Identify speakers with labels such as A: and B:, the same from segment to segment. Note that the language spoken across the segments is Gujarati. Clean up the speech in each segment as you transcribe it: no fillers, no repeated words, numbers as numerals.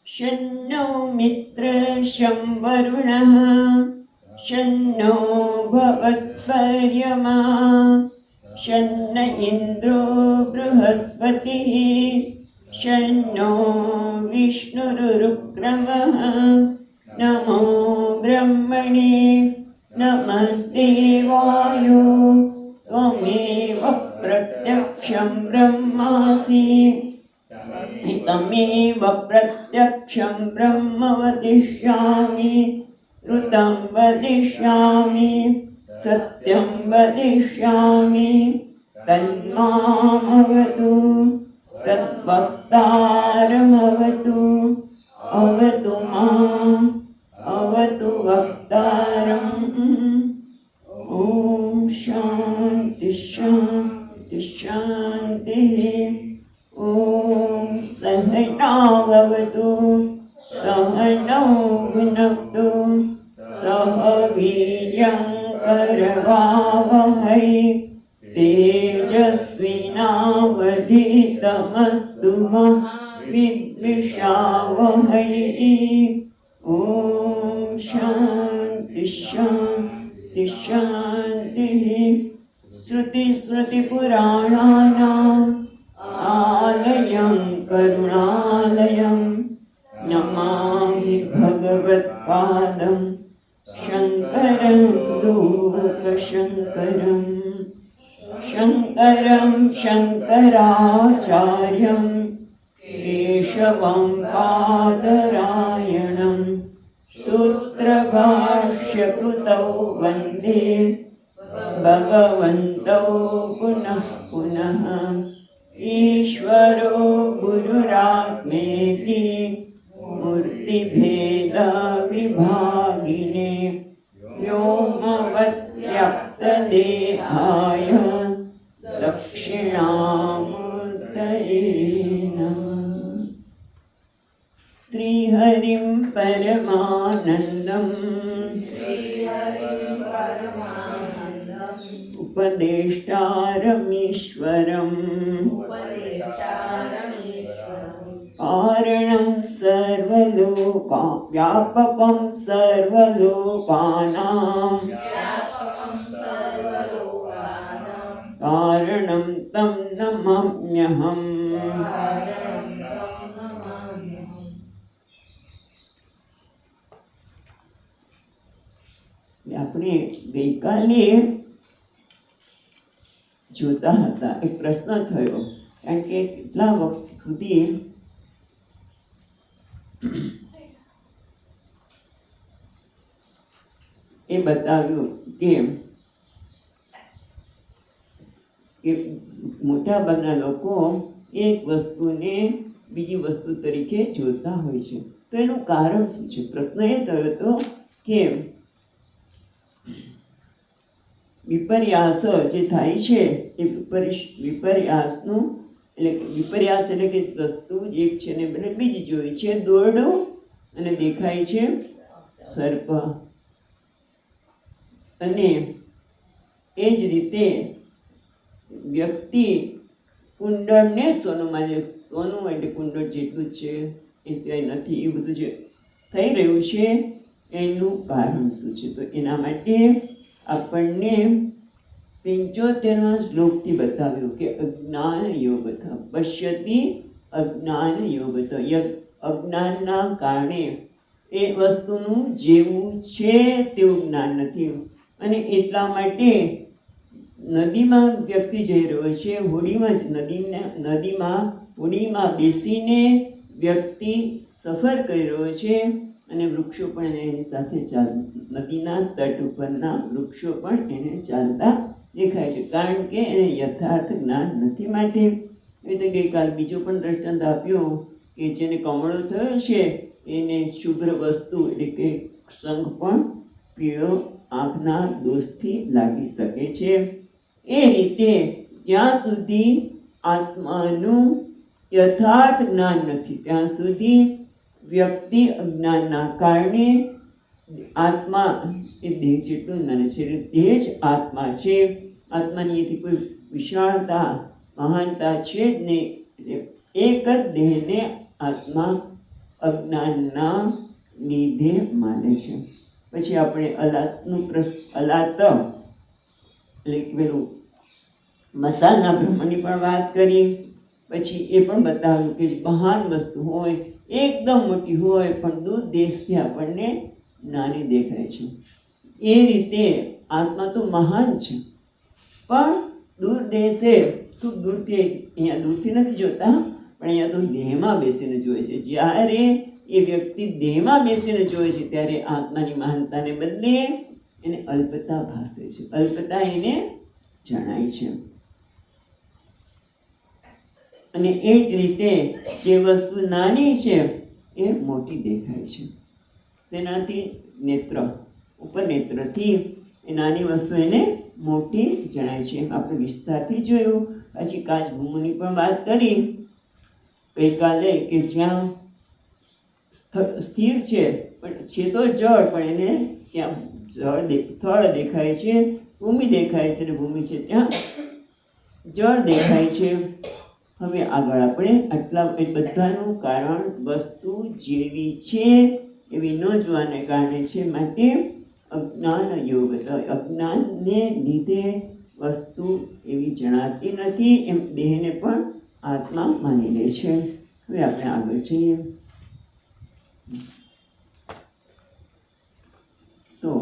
A: शन्नो मित्रशं वरुणः शन्नो भवत्पर्यमा शन्न इन्द्रो बृहस्पतिः शन्नो विष्णुरुक्रमः नमो ब्रह्मणे नमस्ते वायो त्वमेव प्रत्यक्षं ब्रह्मासि तमेव प्रत्यक्षं ब्रह्म वदिष्यामि ऋतं वदिष्यामि सत्यं वदिष्यामि तन्मामवतु तद्वक्तारमवतु अवतु माम् अवतु वक्तारम् ॐ शान्ति शान्ति शान्तिः ॐ सहनाववतु सहनौ भुनक्तु सह वीर्यं करवावहै तेजस्विनावधीतमस्तु मा विद्विषावहै ॐ शान्ति शान्ति शान्तिः श्रुतिस्मृतिपुराणानाम् आलयं करुणालयं नमामि भगवत्पादं शङ्करं लोकशङ्करं शङ्करं शङ्कराचार्यं केशवं बादरायणं सूत्रभाष्यकृतौ वन्दे भगवन्तौ पुनः पुनः ईश्वरो गुरुरात्मेति मूर्तिभेदविभागिने व्योमवद्व्यक्तदेहाय दक्षिणामूर्तये नमः। श्रीहरिं परमानन्दम् उपदेष्टारमीश्वरम् कारणं सर्वलोका व्यापकं सर्वलोकानां कारणं तं नमाम्यहम्। આપણે ગઈકાલે જોતા હતા એક પ્રશ્ન થયો, કારણ કે કેટલા વખત સુધી એ બતાવ્યું કે મોટાભાગના લોકો એક વસ્તુને બીજી વસ્તુ તરીકે જોતા હોય છે. તો એનું કારણ શું છે? પ્રશ્ન એ થયો હતો કે વિપર્યાસ જે થાય છે એ વિપર્યાસનું વિપર્યાસ એટલે કે વસ્તુ એક છે ને બને બીજી જોઈ છે દોરડો અને દેખાય છે સર્પ. અને એ જ રીતે વ્યક્તિ કુંડળને સોનુંમાં સોનું એટલે કુંડળ જેટલું જ છે એ સિવાય નથી, એ બધું જે થઈ રહ્યું છે એનું કારણ શું છે? તો એના માટે આપણને 75મા શ્લોકથી બતાવ્યું કે અજ્ઞાન યોગત પશ્યતિ અજ્ઞાન યોગત. અજ્ઞાનના કારણે એ વસ્તુનું જેવું છે તેવું જ્ઞાન નથી. અને એટલા માટે નદીમાં વ્યક્તિ જઈ રહ્યો છે, હોડીમાં જ નદીમાં હોડીમાં બેસીને વ્યક્તિ સફર કરી રહ્યો છે અને વૃક્ષો પણ એની સાથે નદીના તટ ઉપરના વૃક્ષો પણ એને ચાલતા દેખાય છે, કારણ કે એને યથાર્થ જ્ઞાન નથી. માટે એ તો ગઈકાલ બીજો પણ દ્રષ્ટાંત આપ્યો કે જેને કમળો થયો છે એને શુભ્ર વસ્તુ એટલે કે શંખ પણ પીળો આંખના દોષથી લાગી શકે છે. એ રીતે જ્યાં સુધી આત્માનું યથાર્થ જ્ઞાન નથી ત્યાં સુધી વ્યક્તિ અજ્ઞાનના કારણે આત્મા એ દેહ જેટલું નાને છે, દેહ જ આત્મા છે. આત્માની એથી કોઈ વિશાળતા મહાનતા છે જ નહીં. એક જ દેહને આત્મા અજ્ઞાનના લીધે માને છે. પછી આપણે અલાતનું અલાત એટલે કે પેલું મસાલના બ્રહ્મની પણ વાત કરી. પછી એ પણ બતાવ્યું કે મહાન વસ્તુ હોય, એકદમ મોટી હોય, પણ દૂર દેશથી આપણને નાની દેખાય છે. એ રીતે આત્મા તો મહાન છે, પણ દૂર દેશે ખૂબ દૂરથી, અહીંયા દૂરથી નથી જોતા, પણ અહીંયા તો દેહમાં બેસીને જોવે છે. જ્યારે એ વ્યક્તિ દેહમાં બેસીને જોવે છે ત્યારે આત્માની મહાનતાને બદલે એને અલ્પતા ભાસે છે, અલ્પતા એને જણાય છે. અને એ જ રીતે જે વસ્તુ નાની છે એ મોટી દેખાય છે. તેનાથી નેત્ર, ઉપર નેત્રથી એ નાની વસ્તુ એને મોટી જણાય છે. આપણે વિસ્તારથી જોયું. પછી કાચ ભૂમિની પણ વાત કરી ગઈકાલે કે જ્યાં સ્થિર છે પણ છે તો જળ, પણ એને ત્યાં સ્થળ દેખાય છે, ભૂમિ દેખાય છે, અને ભૂમિ છે ત્યાં જળ દેખાય છે. હવે આગળ આપણે આટલા બધાનું કારણ વસ્તુ જેવી છે એવી ન જોવાને કારણે છે. માટે અજ્ઞાન યોગ, અજ્ઞાનને લીધે વસ્તુ એવી જણાતી નથી, એમ દેહને પણ આત્મા માની લે છે. હવે આપણે આગળ જઈએ. તો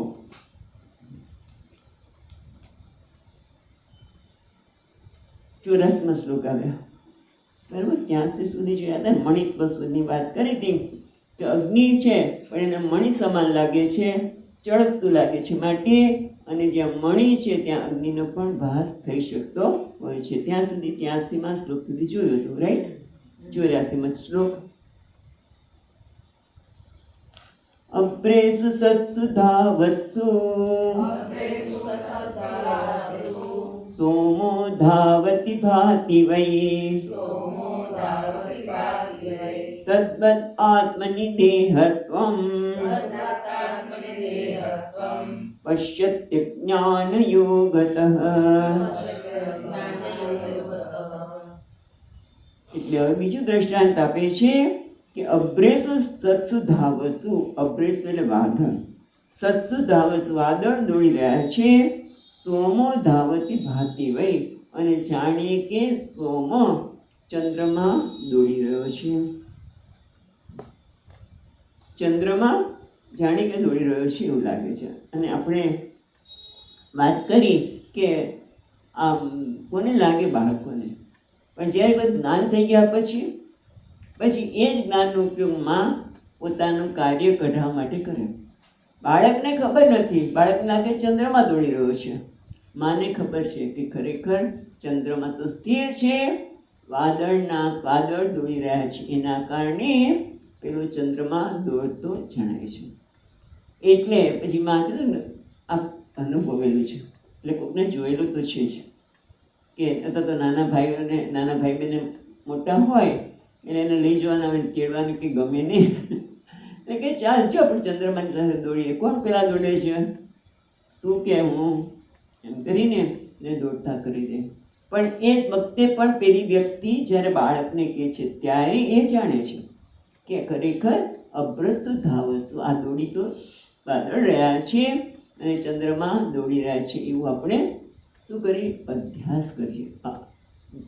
A: 84મો શ્લોક આવ્યા. બરાબર, 83 સુધી જોયા હતા. મણિત્વ સુધીની વાત કરી હતી કે અગ્નિ છે પણ એને મણિ સમાન લાગે છે, ચળકતું લાગે છે માટે, અને જ્યાં મણિ છે ત્યાં અગ્નિનો પણ ભાસ થઈ શકતો હોય છે. ત્યાં સુધી 83મા શ્લોક સુધી જોયું હતું, રાઈટ? 84મો શ્લોક. અપ્રેસુ સત્સુ ધાવત્સુ સોમો ધાવતિ ભાતિ વૈ તદ્વદ આત્મનિ દેહત્વં પશ્યત્ય જ્ઞાન યોગતઃ. એટલે હવે બીજું દ્રષ્ટાંત આપે છે કે અભ્રેસુ સત્સુ ધાવસુ. અભ્રેસુ એટલે વાદળ, સત્સુ ધાવસુ વાદળ દોડી રહ્યા છે. સોમો ધાવતી ભાતિ વૈ, અને જાણીએ કે સોમ ચંદ્રમાં દોડી રહ્યો છે. ચંદ્રમાં જાણે કે દોડી રહ્યો છે એવું લાગે છે. અને આપણે વાત કરી કે આમ કોને લાગે? બાળકોને. પણ જ્યારે બધું જ્ઞાન થઈ ગયા પછી એ જ જ્ઞાનનો ઉપયોગ માં પોતાનું કાર્ય કઢાવવા માટે કરે. બાળકને ખબર નથી, બાળકને લાગે ચંદ્રમાં દોડી રહ્યો છે. માને ખબર છે કે ખરેખર ચંદ્રમાં તો સ્થિર છે, વાદળ દોડી રહ્યા છે, એના કારણે પેલો ચંદ્રમાં દોડતો જણાય છે. એટલે પછી માં કીધું ને આ અનુભવેલું છે, એટલે કોકને જોયેલું તો છે જ. કે અથવા તો નાના ભાઈ બહેને મોટા હોય એટલે એને લઈ જવાના હોય, કેળવાનું કે ગમે નહીં, એટલે કે ચાલ જો આપણે ચંદ્રમાની સાથે દોડીએ. કોણ પેલા દોડે છે? તું કે હું? એમ કરીને એને દોડતા કરી દે. પણ એ વખતે પણ પેલી વ્યક્તિ જ્યારે બાળકને કહે છે ત્યારે એ જાણે છે કે ખરેખર અભ્રસ્તુ ધાવત્સુ, આ દોડી તો વાદળ રહ્યા છે અને ચંદ્રમાં દોડી રહ્યા છે. એવું આપણે શું કરીએ? અધ્યાસ કરીએ.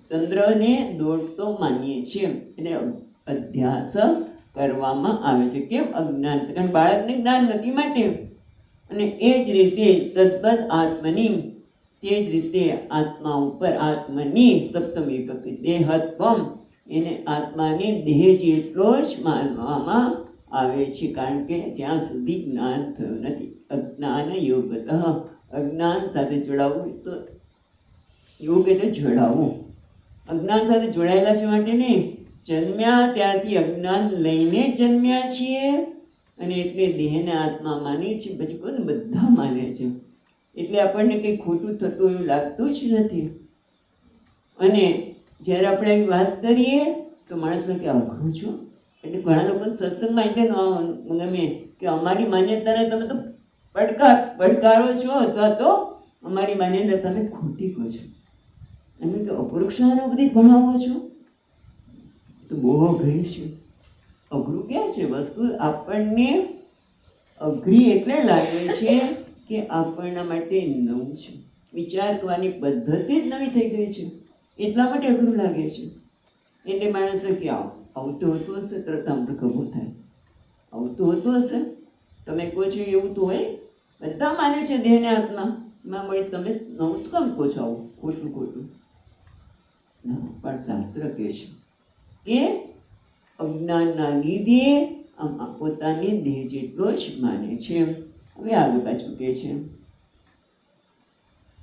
A: ચંદ્રને દોડતો માનીએ છીએ, એટલે અધ્યાસ કરવામાં આવે છે. કેમ? અજ્ઞાન, કારણ બાળકને જ્ઞાન નથી માટે. અને એ જ રીતે તદ્વદ આત્મની, તે જ રીતે આત્મા ઉપર આત્મની સપ્તમી વિભક્તિ દેહત્વમ, એને આત્માને દેહ જેટલો જ માનવામાં આવે છે, કારણ કે ત્યાં સુધી જ્ઞાન થયું નથી. અજ્ઞાન યોગતઃ, અજ્ઞાન સાથે જોડાવવું. તો યોગ એટલે જોડાવવું. અજ્ઞાન સાથે જોડાયેલા છે માટે નહીં, જન્મ્યા ત્યારથી અજ્ઞાન લઈને જન્મ્યા છીએ, અને એટલે દેહને આત્મા માનીએ છીએ. પછી કોઈ બધા માને છે, એટલે આપણને કંઈ ખોટું થતું એવું લાગતું જ નથી. અને જ્યારે આપણે આવી વાત કરીએ તો માણસને કે અઘરું છો. એટલે ઘણા લોકો સત્સંગમાં એટલે ગમે કે અમારી માન્યતાને તમે તો પડકારો છો, અથવા તો અમારી માન્યતા તમે ખોટી કહો છો. એમ કે અપરોક્ષાનો બધી ભણાવો છો તો બહુ અઘરી છે. અઘરું ક્યાં છે? વસ્તુ આપણને અઘરી એટલે લાગે છે કે આપણા માટે નવું છે, વિચાર કરવાની પદ્ધતિ જ નવી થઈ ગઈ છે, એટલા માટે અઘરું લાગે છે. એટલે માણસ કે આવું તો હોતું હશે, તરત આપણે ખબર થાય આવું તો હોતું હશે. તમે કહો છો એવું તો હોય, બધા માને છે દેહને આત્મા માં મળી, તમે નવું જ કામ કહો છો આવું ખોટું ખોટું? ના, પણ શાસ્ત્ર કહે છે કે અજ્ઞાનના લીધે આમ પોતાની દેહ જેટલો જ માને છે. હવે આગળ પાછું કહે છે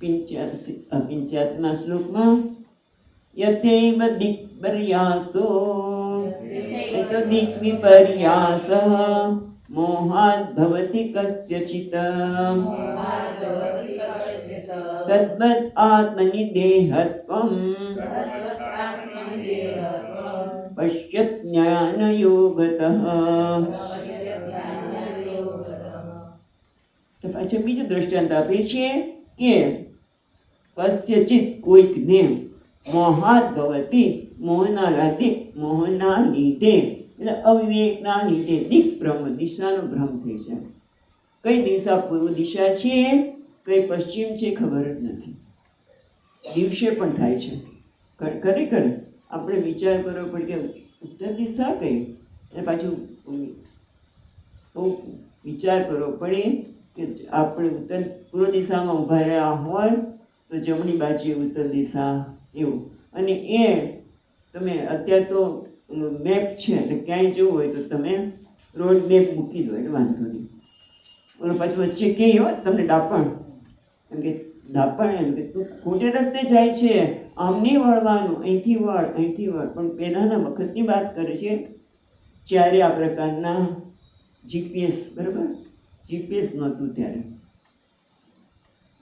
A: 85મા શ્લોકમાં યથૈવ દિક્પર્યાસો તો દિક્વિપર્યાસ મોહાદ ભવતિ કસ્યચિત તદ્વદ આત્મનિ દેહત્વમ પશ્યત જ્ઞાનયોગતઃ. તો પાછળ બીજું દ્રષ્ટાંત આપે છે કે કસ્યચિત કોઈકને મોહાદ ભવતી મોહના લીધે એટલે અવિવેકના લીધે દિક્ભ્રમ દિશાનો ભ્રમ થઈ જાય. કઈ દિશા પૂર્વ દિશા છે કઈ પશ્ચિમ છે ખબર જ નથી. દિવસે પણ થાય છે ખરેખર આપણે વિચાર કરવો પડે કે ઉત્તર દિશા કઈ, અને પાછું બહુ વિચાર કરવો પડે કે આપણે ઉત્તર પૂર્વ દિશામાં ઊભા રહ્યા હોય તો જમણી બાજુએ ઉત્તર દિશા એવું. અને એ તમે અત્યારે તો મેપ છે એટલે ક્યાંય જવું હોય તો તમે રોડ મેપ મૂકી દો એટલે વાંધો નહીં. અને પાછું વચ્ચે ક્યાંય હોય તમને ડાપણ, એમ કે ડાપણ એમ કે તું ખોટે રસ્તે જાય છે, આમ નહીં વળવાનું, અહીંથી વળ અહીંથી વળ. પણ પહેલાંના વખતની વાત કરે છે જ્યારે આ પ્રકારના જીપીએસ, બરાબર, જીપીએસ નહોતું ત્યારે,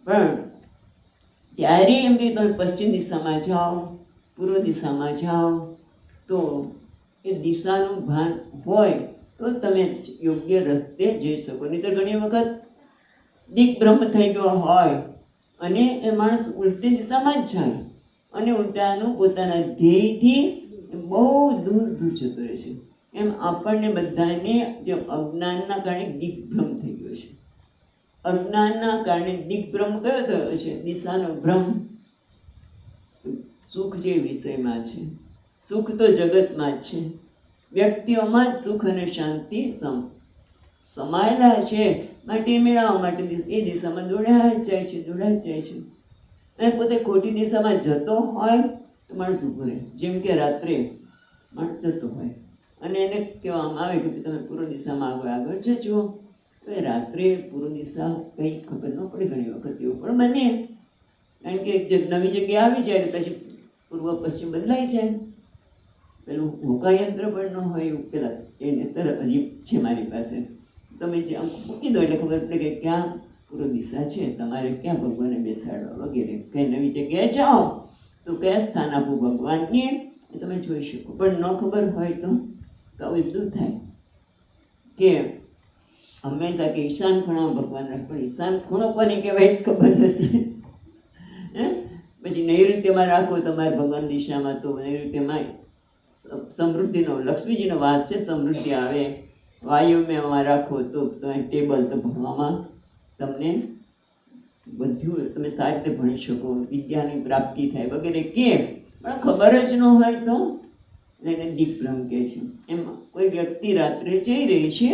A: પણ ત્યારે એમ કે તમે પશ્ચિમ દિશામાં જાઓ, પૂર્વ દિશામાં જાઓ તો એ દિશાનું ભાન હોય તો તમે યોગ્ય રસ્તે જઈ શકો. નહીંતર ઘણી વખત દિગ્ભ્રમ થઈ ગયો હોય અને એ માણસ ઉલટી દિશામાં જ જાય અને ઉલટાનું પોતાના ધ્યેયથી બહુ દૂર દૂર જતો રહે છે. એમ આપણને બધાને જે અજ્ઞાનના કારણે દિગ્ભ્રમ થઈ ગયો છે. અજ્ઞાનના કારણે દિગ્ભ્રમ કયો થયો છે? દિશાનો ભ્રમ. સુખ જે વિષયમાં છે, સુખ તો જગતમાં જ છે, વ્યક્તિઓમાં જ સુખ અને શાંતિ સમાયેલા છે, માટે મેળવવા માટે એ દિશામાં દોડાઈ જાય છે. અને પોતે ખોટી દિશામાં જતો હોય તો માણસ ઊભો રહે. જેમ કે રાત્રે માણસ જતો હોય અને એને કહેવામાં આવે કે તમે પૂર્વ દિશામાં આગળ જજો, તો એ રાત્રે પૂર્વ દિશા કંઈ ખબર ન પડે. ઘણી વખત એવું પણ બને, કારણ કે નવી જગ્યાએ આવી જાય એટલે પછી પૂર્વ પશ્ચિમ બદલાય છે. પેલું હોકાયંત્ર પણ ન હોય એવું પેલા એને તરત હજી છે મારી પાસે, તમે જે આમ મૂકી દો એટલે ખબર પડે કે ક્યાં પૂર્વ દિશા છે, તમારે ક્યાં ભગવાનને બેસાડવા વગેરે. કંઈ નવી જગ્યાએ જાઓ તો કયા સ્થાન આપવું ભગવાનને એ તમે જોઈ શકો. પણ ન ખબર હોય તો આવું એટલું થાય કે હંમેશા કે ઈશાન ખૂણામાં ભગવાન રાખ, પણ ઈશાન ખૂણો કોને કહેવાય ખબર નથી. પછી નૈઋત્યમાં રાખો તમારે ભગવાન દિશામાં, તો નૈઋત્યમાં સમૃદ્ધિનો, લક્ષ્મીજીનો વાસ છે, સમૃદ્ધિ આવે. વાયુમાં રાખો તો તમે ટેબલ, તો ભણવામાં તમને બધું તમે સારી રીતે ભણી શકો, વિદ્યાની પ્રાપ્તિ થાય વગેરે કે. પણ ખબર જ ન હોય તો એને દિગ્ભ્રમ કહે છે. એમાં કોઈ વ્યક્તિ રાત્રે જઈ રહી છે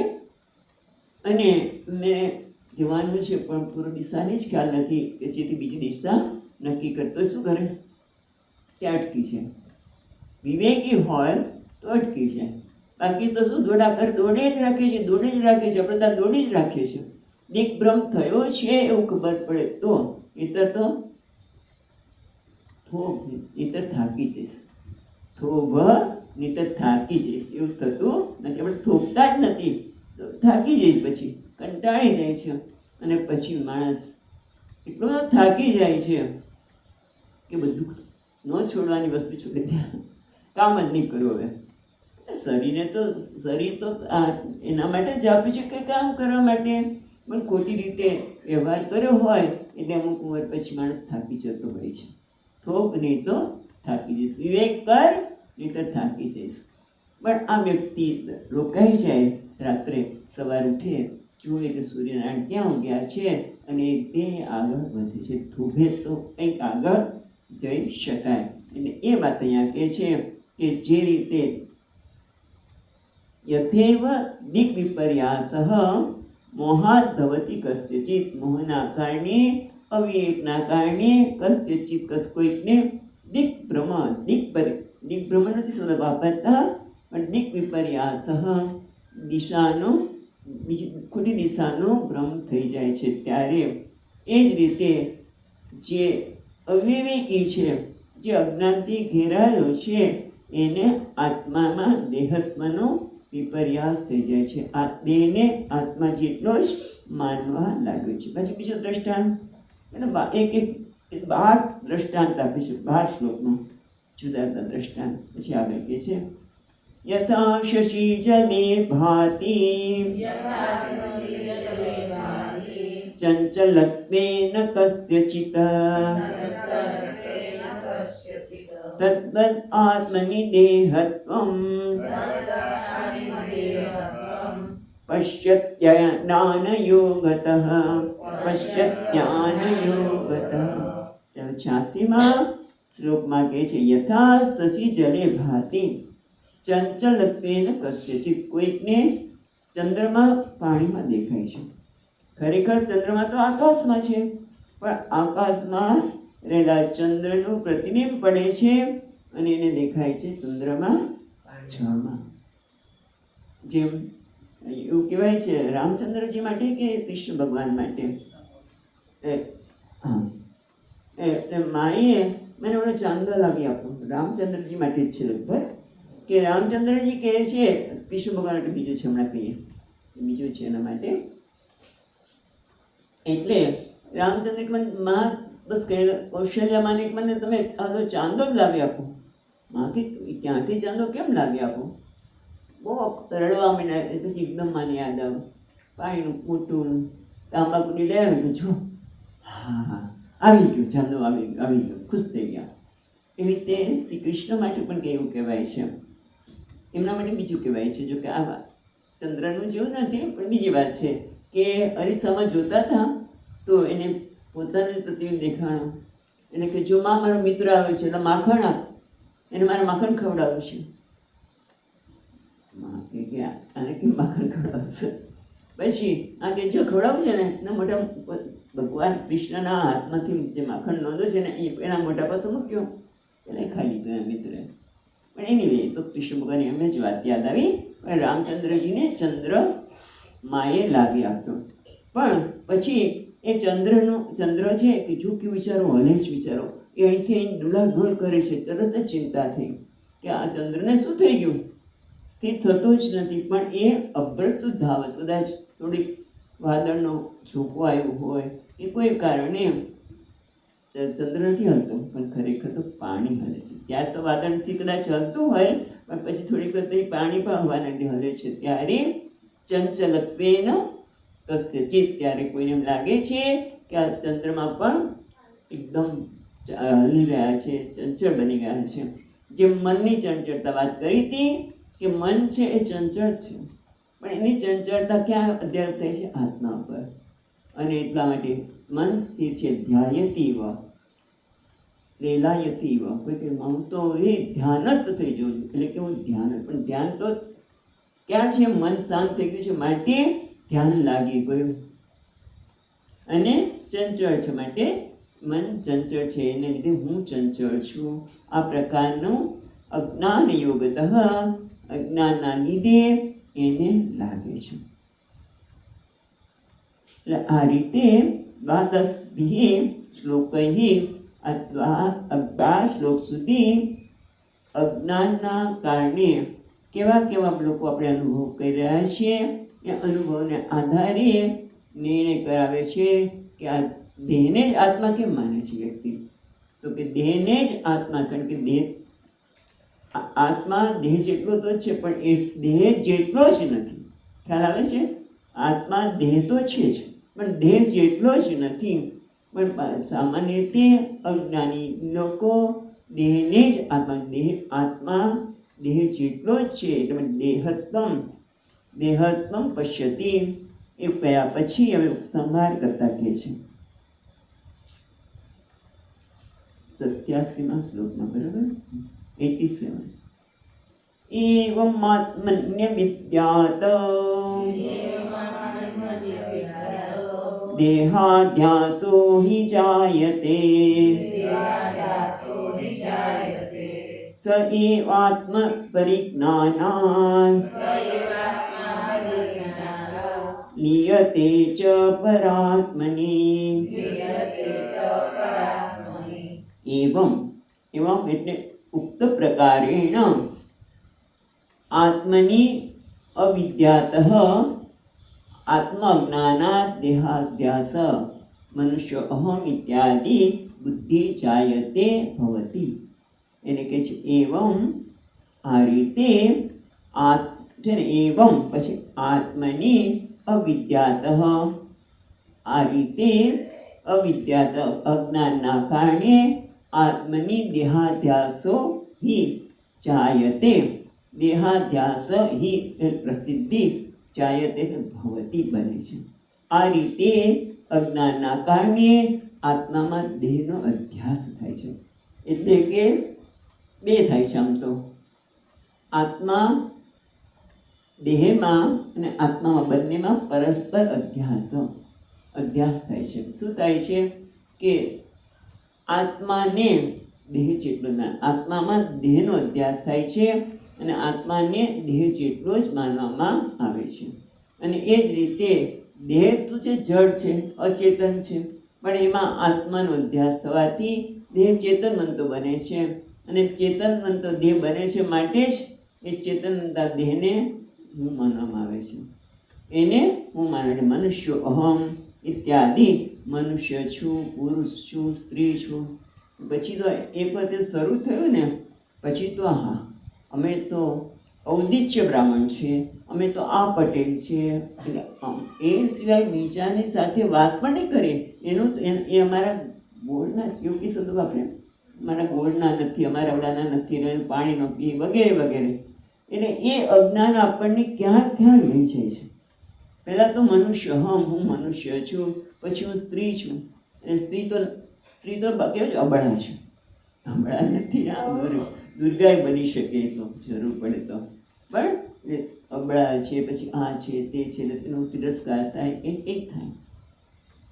A: અને મેં જવાનું છે પણ પૂર્વ દિશાની જ ખ્યાલ નથી કે જેથી બીજી દિશા નક્કી કરતો શું કરે? ત્યાં અટકી છે. વિવેકી હોય તો અટકી જાય, બાકી તો શું દોડે જ રાખે છે. આપણે દોડી જ રાખીએ છીએ. દિગ્ભ્રમ થયો છે એવું ખબર પડે તો ઇતર તો ઇતર થાકી જઈશ, નહીતર થાકી જઈશ. એવું થતું નથી, આપણે થોપતા જ નથી, થાકી જઈશ, પછી કંટાળી જાય છે. અને પછી માણસ એટલો થાકી જાય છે કે બધું ન છોડવાની વસ્તુ છોડી દે, કામ જ નહીં કરવું. હવે શરીર તો એના માટે જ આપ્યું છે કે કામ કરવા માટે, પણ ખોટી રીતે વ્યવહાર કર્યો હોય એટલે અમુક ઉંમર પછી માણસ થાકી જતો હોય છે. થોપ નહીં તો થાકી જઈશ, વિવેક કર નહીં તો થાકી જઈશ. પણ આ વ્યક્તિ રોકાઈ જાય, રાત્રે સવાર ઉઠે, જુએ કે સૂર્યનારાયણ ક્યાં ઉગ્યા છે અને તે આગળ વધે છે, થોભે તો કંઈક આગળ જઈ શકાય. એટલે એ વાત અહીંયા કહે છે કે જે રીતે યથેવ દિગ્વિપર્યાસઃ મોહાદ ભવતી કસ્યચિત, મોહના કારણે, અવિવેકના કારણે, કસ્યચિત કોઈકને દિગ્ભ્રમ, દિગ્ભ્રમ નથી શબ્દ વાપરતા, પણ દિગ્વિપર્યાસઃ દિશાનો, બીજી ખોટી દિશાનો ભ્રમ થઈ જાય છે. ત્યારે એ જ રીતે જે અવિવેકી છે, જે અજ્ઞાનથી ઘેરાયેલો છે, એને આત્મામાં દેહત્વનો વિપર્યાસ થઈ જાય છે. આ દેહને આત્મા જેટલો જ માનવા લાગ્યો છે. પછી બીજો દ્રષ્ટાંત, એટલે એક 12 દ્રષ્ટાંત આપે છે, 12 શ્લોકમાં જુદા જુદા દ્રષ્ટાંત. પછી આગળ કહે છે યથા શશી જલે ભાતિ ચંચલત્વેન કસ્યચિત તદ્વદ આત્મનિ દેહત્વં પશ્યત્યાનયોગતઃ, પશ્યત્યાનયોગતઃ. 86માં શ્લોકમાં કહે છે યથા શશી જલે ભાતિ ચંચલત્વેન કસ્યચિત, કોઈકને ચંદ્રમા પાણીમાં દેખાય છે. ખરેખર ચંદ્રમા તો આકાશમાં છે, પણ આકાશમાં રહેલા ચંદ્રનું પ્રતિબિંબ પડે છે અને એને દેખાય છે ચંદ્રમા જળમાં. જેમ એવું કહેવાય છે રામચંદ્રજી માટે કે કૃષ્ણ ભગવાન માટે, હા, એટલે માએ મને ઓલો ચાંદો લાવી આપો, રામચંદ્રજી માટે જ છે લગભગ, કે રામચંદ્રજી કહે છે, કૃષ્ણ ભગવાન માટે બીજું છે, હમણાં કહીએ બીજું છે એના માટે. એટલે રામચંદ્ર માં બસ કહે કૌશલ્યા માને મને તમે આનો ચાંદો જ લાવી આપો. માં કે ક્યાંથી ચાંદો કેમ લાવી આપો? બહુ રડવા માંડ્યા. પછી એકદમ માને યાદ આવે, પાણીનું મોટું તાંબાકુની લે આવે કે જો હા હા આવી ગયું ચાંદો, આવી ગયો, ખુશ થઈ ગયા. એવી રીતે શ્રી કૃષ્ણ માટે પણ એવું કહેવાય છે. એમના માટે બીજું કહેવાય છે, જો કે આ ચંદ્રનું જેવું નથી, પણ બીજી વાત છે કે અરીસામાં જોતા હતા તો એને પોતાનું પ્રતિબિંબ દેખાણું. એને કે જો માં મારો મિત્ર આવે છે એટલે માખણ આપ, એને મારે માખણ ખવડાવવું છે. માં કે આને કેમ માખણ ખવડાવશે? પછી આ કે જો ખવડાવવું છે ને એના મોઢા, ભગવાન કૃષ્ણના હાથમાંથી જે માખણ નોંધો છે ને એના મોઢા પાસે મૂક્યો, એને ખાઈ લીધું એના મિત્રે. પણ એની વે તો કૃષ્ણ ભગવાનની એમ જ વાત યાદ આવી, પણ રામચંદ્રજીને ચંદ્ર માએ લાવી આપ્યો. પણ પછી એ ચંદ્ર છે કે જો કે વિચારો હલે જ વિચારો, એ અહીંથી અહીં ડોલાઢોલ કરે છે. તરત જ ચિંતા થઈ કે આ ચંદ્રને શું થઈ ગયું, સ્થિર થતો જ નથી. પણ એ અભ્રત શુદ્ધ આવે, કદાચ થોડીક વાદળનો ઝોકો આવ્યો હોય કે કોઈ કારણે ચંદ્ર નથી હલતો, પણ ખરેખર તો પાણી હલે છે. ત્યાં તો વાદળથી કદાચ હલતું હોય, પણ પછી થોડીક વખત પાણી પણ હવાના હલે છે. ત્યારે ચંચલત્વેન કસ્યચિત, ત્યારે કોઈને એમ લાગે છે કે આ ચંદ્રમાં પણ એકદમ હલી રહ્યા છે, ચંચળ બની ગયા છે. જે મનની ચંચળતા વાત કરી હતી કે મન છે એ ચંચળ છે, પણ એની ચંચળતા ક્યાં અધ્યાર થાય છે? આત્મા પર. અને એટલા માટે મન સ્થિર છે. ધ્યાયતી વ લેલાયતી વ, કોઈ કે હું તો એ ધ્યાનસ્થ થઈ જવું, એટલે કે હું ધ્યાન, પણ ધ્યાન તો ક્યાં છે? મન શાંત થઈ ગયું છે માટે ધ્યાન લાગી ગયું. અને ચંચળ છે માટે મન ચંચળ છે, એને લીધે હું ચંચળ છું. આ પ્રકારનું અજ્ઞાન યોગતઃ, અજ્ઞાનના લીધે એને લાગે છે. એટલે આ રીતે દ્વાદશભિઃ શ્લોકૈઃ, આ 12 શ્લોક સુધી અજ્ઞાનના કારણે કેવા કેવા લોકો આપણે અનુભવ કરી રહ્યા છીએ, એ અનુભવને આધારે નિર્ણય કરાવે છે કે આ દેહને જ આત્મા કેમ માને છે વ્યક્તિ? તો કે દેહને જ આત્મા, કારણ કે દેહ આત્મા દેહ જેટલો તો છે, પણ એ દેહ જેટલો જ નથી. ખ્યાલ આવે છે? આત્મા દેહ તો છે જ, પણ દેહ જેટલો જ નથી. પણ સામાન્ય રીતે અજ્ઞાની લોકો દેહને જ આત્મા, દેહ જેટલો જ છે, એટલે દેહત્વમ પશ્યતિ. એ કયા પછી હવે સંહાર કરતા કહે છે 87માં શ્લોકમાં, બરાબર, 87. એવમ આત્મન્ય વિદ્યાત દેહાધ્યાસો હિ જાયતે સ એવાત્મ પરિજ્ઞાનાत् લીયતે ચ પરાત્મની. એવમ એટલે ઉક્ત પ્રકારેણ આત્મની અવિદ્યાતઃ આત્મજ્ઞાનાत् દેહાધ્યાસ મનુષ્ય અહમ ઇત્યાદિ બુદ્ધિ જાયતે ભવતી. એને કહે છે એવમ, આ રીતે છે ને, એવમ પછી આત્મની અવિદ્યાતઃ, આ રીતે અવિદ્યાત અજ્ઞાનના કારણે આત્મની દેહાધ્યાસો હિ જાયતે, દેહાધ્યાસ હિ પ્રસિદ્ધિ, જાયતે ભવતી બને છે. આ રીતે અજ્ઞાનના કારણે આત્મામાં દેહનો અધ્યાસ થાય છે. એટલે કે બે થાય છે. આમ તો આત્મા દેહમાં અને આત્મામાં બંનેમાં પરસ્પર અધ્યાસ થાય છે. શું થાય છે કે આત્માને દેહ જેટલો આત્મામાં દેહનો અધ્યાસ થાય છે અને આત્માને દેહ જેટલો જ માનવામાં આવે છે. અને એ જ રીતે દેહ તો છે, જડ છે, અચેતન છે, પણ એમાં આત્માનો અધ્યાસ થવાથી દેહ ચેતનવંતો બને છે. અને ચેતનવંતો દેહ બને છે માટે જ એ ચેતનવંતા દેહને હું માનવામાં આવે છે. એને હું માને છે. મનુષ્ય અહમ ઇત્યાદિ, મનુષ્ય છું, પુરુષ છું, સ્ત્રી છું. પછી તો એક વખતે શરૂ થયું ને, પછી તો હા, અમે તો ઔદિચ્ય બ્રાહ્મણ છીએ, અમે તો આ પટેલ છીએ, એટલે એ સિવાય બીજાની સાથે વાત પણ નહીં કરીએ. એ અમારા ગોળના યોગી શબ્દ વાપરે, અમારા ગોળના નથી, અમારા અવડાના નથી, પાણી ન પીએ, વગેરે વગેરે. એટલે એ અજ્ઞાન આપણને ક્યાં ક્યાં લઈ જાય છે. પહેલાં તો મનુષ્ય, હું મનુષ્ય છું, પછી હું સ્ત્રી છું. અને સ્ત્રી તો કેવું છે, અબળા છે, અબળા નથી. આ દુર્ગાય બની શકે તો જરૂર પડે તો, પણ અબળા છે, પછી આ છે, તે છે, તેનો તિરસ્કાર થાય, એક થાય.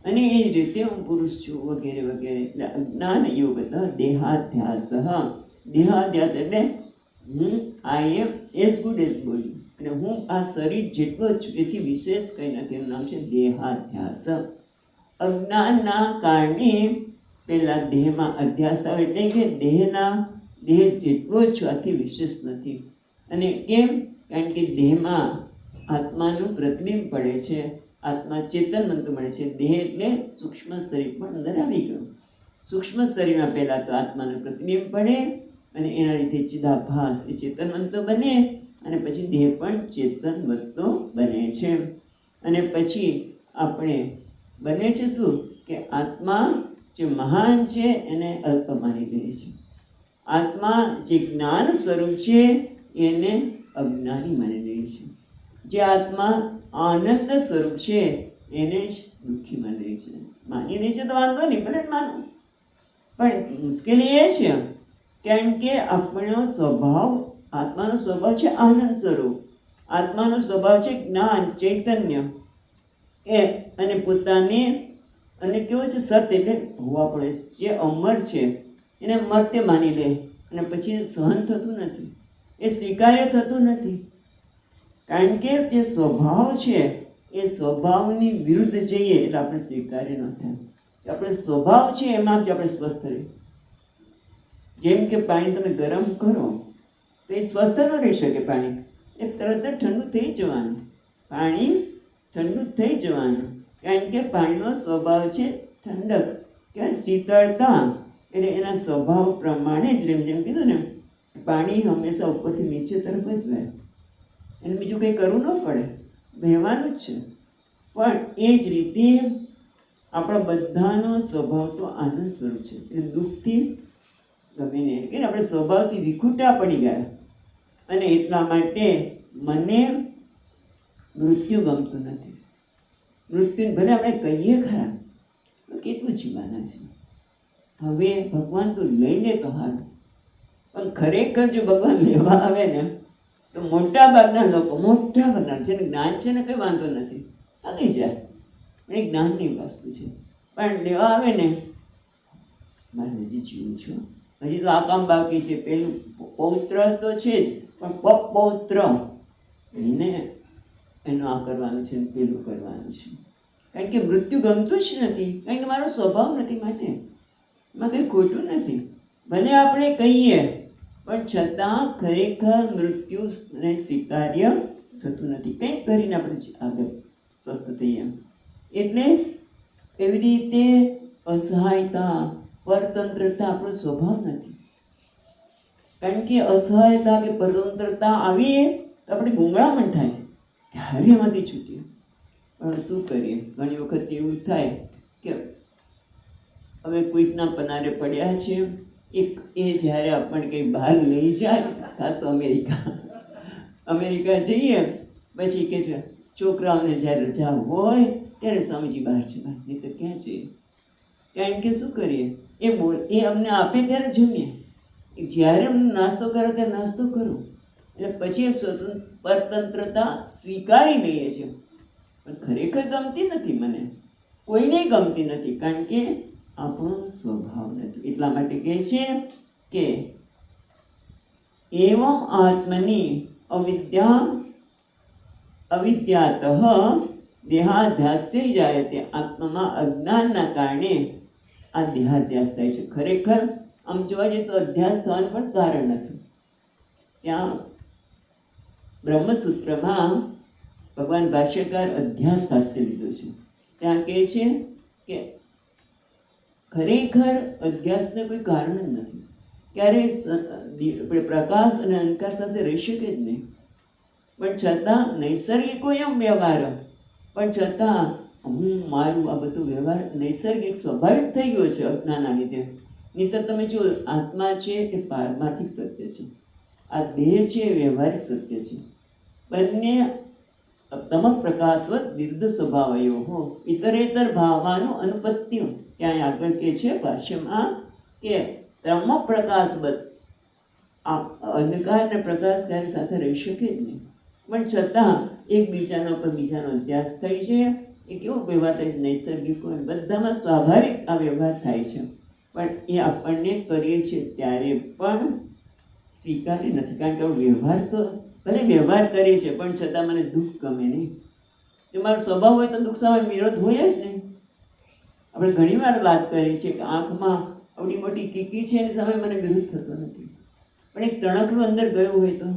A: અને એ જ રીતે હું પુરુષ છું, વગેરે વગેરે. એટલે અજ્ઞાન યોગત દેહાધ્યાસ. દેહાધ્યાસ એટલે હું આઈ એમ એઝ ગુડ એઝ બોડી, એટલે હું આ શરીર જેટલો જ છું, એથી વિશેષ કંઈ નથી. એનું નામ છે દેહાધ્યાસ. અજ્ઞાનના કારણે પહેલાં દેહમાં અધ્યાસ આવે, એટલે કે દેહ જેટલો જ છું, આથી વિશેષ નથી. અને કેમ? કારણ કે દેહમાં આત્માનું પ્રતિબિંબ પડે છે, આત્મા ચેતનવંત મળે છે. દેહ એટલે સૂક્ષ્મ શરીર પણ અંદર આવી ગયું. સૂક્ષ્મ શરીરમાં પહેલાં તો આત્માનું પ્રતિબિંબ પડે અને એના લીધે ચિદાભાસ એ ચેતનવંતો બને, અને પછી દેહ પણ ચેતનવંતો બને છે. અને પછી આપણે બને છે શું કે આત્મા જે મહાન છે એને અલ્પ માની લઈએ છે. આત્મા જે જ્ઞાન સ્વરૂપ છે એને અજ્ઞાની માની લઈએ છે. જે આત્મા આનંદ સ્વરૂપ છે એને જ દુઃખી માની લે છે. માની લે છે તો વાંધો નહીં, ભલે માનવું, પણ મુશ્કેલી એ છે કારણ કે આપણો સ્વભાવ, આત્માનો સ્વભાવ છે આનંદ સ્વરૂપ, આત્માનો સ્વભાવ છે જ્ઞાન, ચૈતન્ય એ, અને પોતાને અને કેવો છે સત્ય, એટલે હોવા પડે. જે અમર છે એને મર્ત્ય માની લે અને પછી સહન થતું નથી, એ સ્વીકાર્ય થતું નથી. કારણ કે જે સ્વભાવ છે એ સ્વભાવની વિરુદ્ધ જઈએ એટલે આપણે સ્વીકાર્ય ન થાય. આપણે સ્વભાવ છે એમાં જ આપણે સ્વસ્થ રહીએ. જેમ કે પાણી તમે ગરમ કરો તો એ સ્વસ્થ ન રહી શકે. પાણી એ તરત જ ઠંડુ થઈ જવાનું, પાણી ઠંડુ થઈ જવાનું, કારણ કે પાણીનો સ્વભાવ છે ઠંડક કે શીતળતા. એટલે એના સ્વભાવ પ્રમાણે જ જેમ કીધું ને, પાણી હંમેશા ઉપરથી નીચે તરફ જ વહે, એને બીજું કંઈ કરવું ન પડે, વહેવાનું જ છે. પણ એ જ રીતે આપણા બધાનો સ્વભાવ તો આનંદ સ્વરૂપ છે. એટલે દુઃખથી ગમે નહીં, કે આપણે સ્વભાવથી વિખૂટા પડી ગયા અને એટલા માટે મને મૃત્યુ ગમતું નથી. મૃત્યુ ભલે આપણે કહીએ ખરા, કેટલું જીવવાના છે, હવે ભગવાન તો લઈ લે તો સારું, પણ ખરેખર જો ભગવાન લેવા આવે ને તો મોટા ભાગના લોકો, મોટા ભાગના જેને જ્ઞાન છે ને કંઈ વાંધો નથી, ચાલી જાય, એ જ્ઞાનની વસ્તુ છે. પણ લેવા આવે ને, મારે હજી જીવું છું, હજી તો આ કામ બાકી છે, પેલું પૌત્ર તો છે જ, પણ પૌત્ર એને એનું આ કરવાનું છે, પેલું કરવાનું છે. કારણ કે મૃત્યુ ગમતું જ નથી, કારણ કે મારો સ્વભાવ નથી, માટે એમાં કંઈ ખોટું નથી. ભલે આપણે કહીએ પણ છતાં ખરેખર મૃત્યુને સ્વીકાર્ય થતું નથી. કંઈક કરીને આપણે આગળ સ્વસ્થ થઈએ. એટલે એવી રીતે અસહાયતા, પરતંત્રતા આપણો સ્વભાવ નથી. કારણ કે અસહાયતા કે પરતંત્રતા આવીએ તો આપણે ગુંગળામણ થાય, ક્યારે એમાંથી છૂટીએ. પણ શું કરીએ, ઘણી વખત એવું થાય કે હવે કોઈકના પનારે પડ્યા છે, એ જ્યારે આપણને કંઈ બહાર લઈ જાય, ખાસ તો અમેરિકા જઈએ, પછી કે છે છોકરાઓને જ્યારે રજા હોય ત્યારે સ્વામીજી બહાર છે, નહીં તો ક્યાં છે. કારણ કે શું કરીએ, એ અમને આપે ત્યારે જમીએ, જ્યારે અમને નાસ્તો કરો ત્યારે નાસ્તો કરો, એટલે પછી પરતંત્રતા સ્વીકારી લઈએ છીએ. પણ ખરેખર ગમતી નથી, મને કોઈને ગમતી નથી, કારણ કે આપણો સ્વભાવ નથી. એટલા માટે કહે છે કે એવમ આત્મની અવિદ્યાત દેહાધ્યાસ્ય જાય, તે આત્મામાં અજ્ઞાનના કારણે આ દેહાધ્યાસ થાય છે. ખરેખર આમ જોવા જઈએ તો અધ્યાસ થવાનું પણ કારણ નથી. ત્યાં બ્રહ્મસૂત્રમાં ભગવાન ભાષ્યકાર અધ્યાસ ભાષ્ય લીધું છે. ત્યાં કહે છે કે ખરેખર અધ્યાસને કોઈ કારણ જ નથી. ક્યારે આપણે પ્રકાશ અને અંધકાર સાથે રહી શકે જ નહીં. પણ છતાં નૈસર્ગિકો એમ વ્યવહાર, પણ છતાં હું મારું આ બધું વ્યવહાર નૈસર્ગિક સ્વાભાવિક થઈ ગયો છે અજ્ઞાનના લીધે. નહીંતર તમે જો આત્મા છે એ પારમાર્થિક સત્ય છે, આ દેહ છે એ વ્યવહારિક સત્ય છે. બંને તમ પ્રકાશવત વિરુદ્ધ સ્વભાવયો હો ઇતરેતર ભાવવાનું અનુપત્ય. ત્યાં આગળ કે છે ભાષ્યમાં કે તમ પ્રકાશવત, આ અંધકાર અને પ્રકાશ ક્યારે સાથે રહી શકે જ નહીં. પણ છતાં એકબીજાનો પર બીજાનો અધ્યાસ થઈ છે. એ કેવો વ્યવહાર થાય છે, નૈસર્ગિક હોય, બધામાં સ્વાભાવિક આ વ્યવહાર થાય છે. પણ એ આપણને કરીએ છીએ ત્યારે પણ સ્વીકાર્ય નથી. કારણ કે વ્યવહાર તો ભલે વ્યવહાર કરીએ છીએ, પણ છતાં મને દુઃખ ગમે નહીં. એ મારો સ્વભાવ હોય તો દુઃખ સામે વિરોધ હોય જ નહીં. આપણે ઘણી વાર વાત કરીએ છીએ કે આંખમાં આવડી મોટી કીકી છે એની સામે મને વિરોધ થતો નથી. પણ એક તણખલું અંદર ગયું હોય તો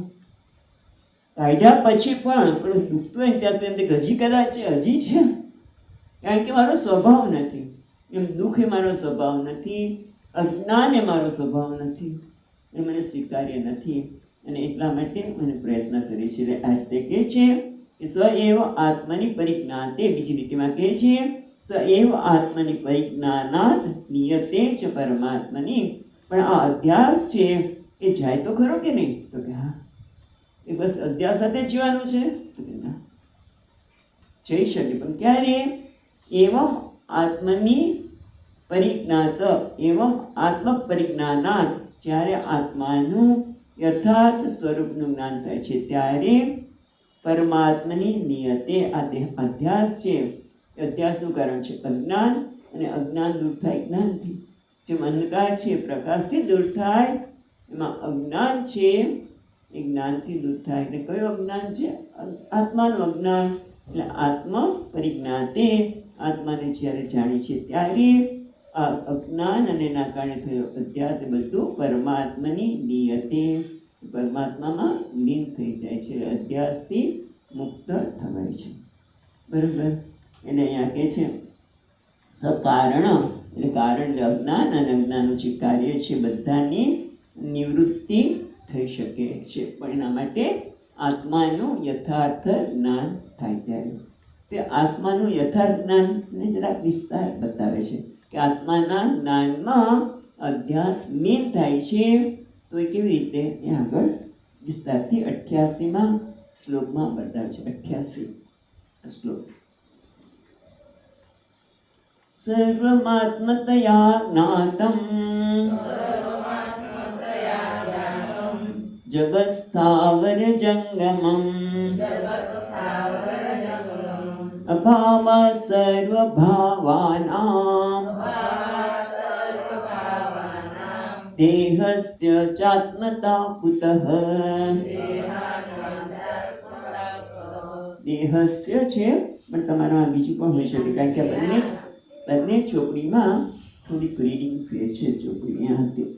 A: કાઢ્યા પછી પણ પેલું દુખતું હોય ત્યાં સુધી એમ હજી કદાચ છે, હજી છે, કારણ કે મારો સ્વભાવ નથી. એમ દુઃખ એ મારો સ્વભાવ નથી, અજ્ઞાન એ મારો સ્વભાવ નથી, એ મને સ્વીકાર્ય નથી. અને એટલા માટે મને પ્રયત્ન કરી છે. એટલે આ તે કહે છે કે સ્વ એવ આત્મની પરિજ્ઞાતે, બીજી લીટીમાં કહે છે સ્વ એવ આત્મની પરિજ્ઞાનાત નિયતે છે પરમાત્મની. પણ આ અધ્યાસ છે એ જાય તો ખરો કે નહીં? તો કે હા, એ બસ અધ્યાસ સાથે જીવાનું છે? તો કે ના, જઈ શકે, પણ ક્યારે? એવમ આત્મની પરિજ્ઞાત, એવમ આત્મ પરિજ્ઞાનાત, જ્યારે આત્માનું યથાર્થ સ્વરૂપનું જ્ઞાન થાય છે ત્યારે પરમાત્માની નિયતે, આ અધ્યાસ છે, અધ્યાસનું કારણ છે અજ્ઞાન, અને અજ્ઞાન દૂર થાય જ્ઞાનથી. જેમ અંધકાર છે પ્રકાશથી દૂર થાય, એમાં અજ્ઞાન છે એ જ્ઞાનથી દૂર થાય. એટલે કયું અજ્ઞાન છે? આત્માનું અજ્ઞાન. એટલે આત્મ પરિજ્ઞાતે, આત્માને જ્યારે જાણી છે ત્યારે આ અજ્ઞાન અને એના કારણે થયો અધ્યાસ એ બધું પરમાત્માની નિયતે, પરમાત્મામાં લીન થઈ જાય છે. અધ્યાસથી મુક્ત થવાય છે. બરાબર? એટલે અહીંયા કહે છે સકારણ, એટલે કારણ એટલે અજ્ઞાન, અને અજ્ઞાનનું જે કાર્ય છે બધાની નિવૃત્તિ થઈ શકે છે. પણ એના માટે આત્માનું યથાર્થ જ્ઞાન થાય ત્યારે. તે આત્માનું યથાર્થ જ્ઞાનને જરાક વિસ્તાર બતાવે છે કે આત્માના જ્ઞાનમાં અધ્યાસ લીન થાય છે તો એ કેવી રીતે એ આગળ વિસ્તારથી 88માં શ્લોકમાં બતાવે છે. 88 શ્લોક. સર્વમાત્મતયા જ્ઞાતમ જગત્સ્થાવર જંગમમ અભાવા સર્વભાવાનાં દેહસ્ય ચાત્મતા કુતઃ. દેહસ્ય છે પણ તમારા બીજું પણ હોઈ શકે, કારણ કે બંને ચોપડીમાં થોડીક રીડિંગ ફેર છે. ચોપડી અહીંયા હતી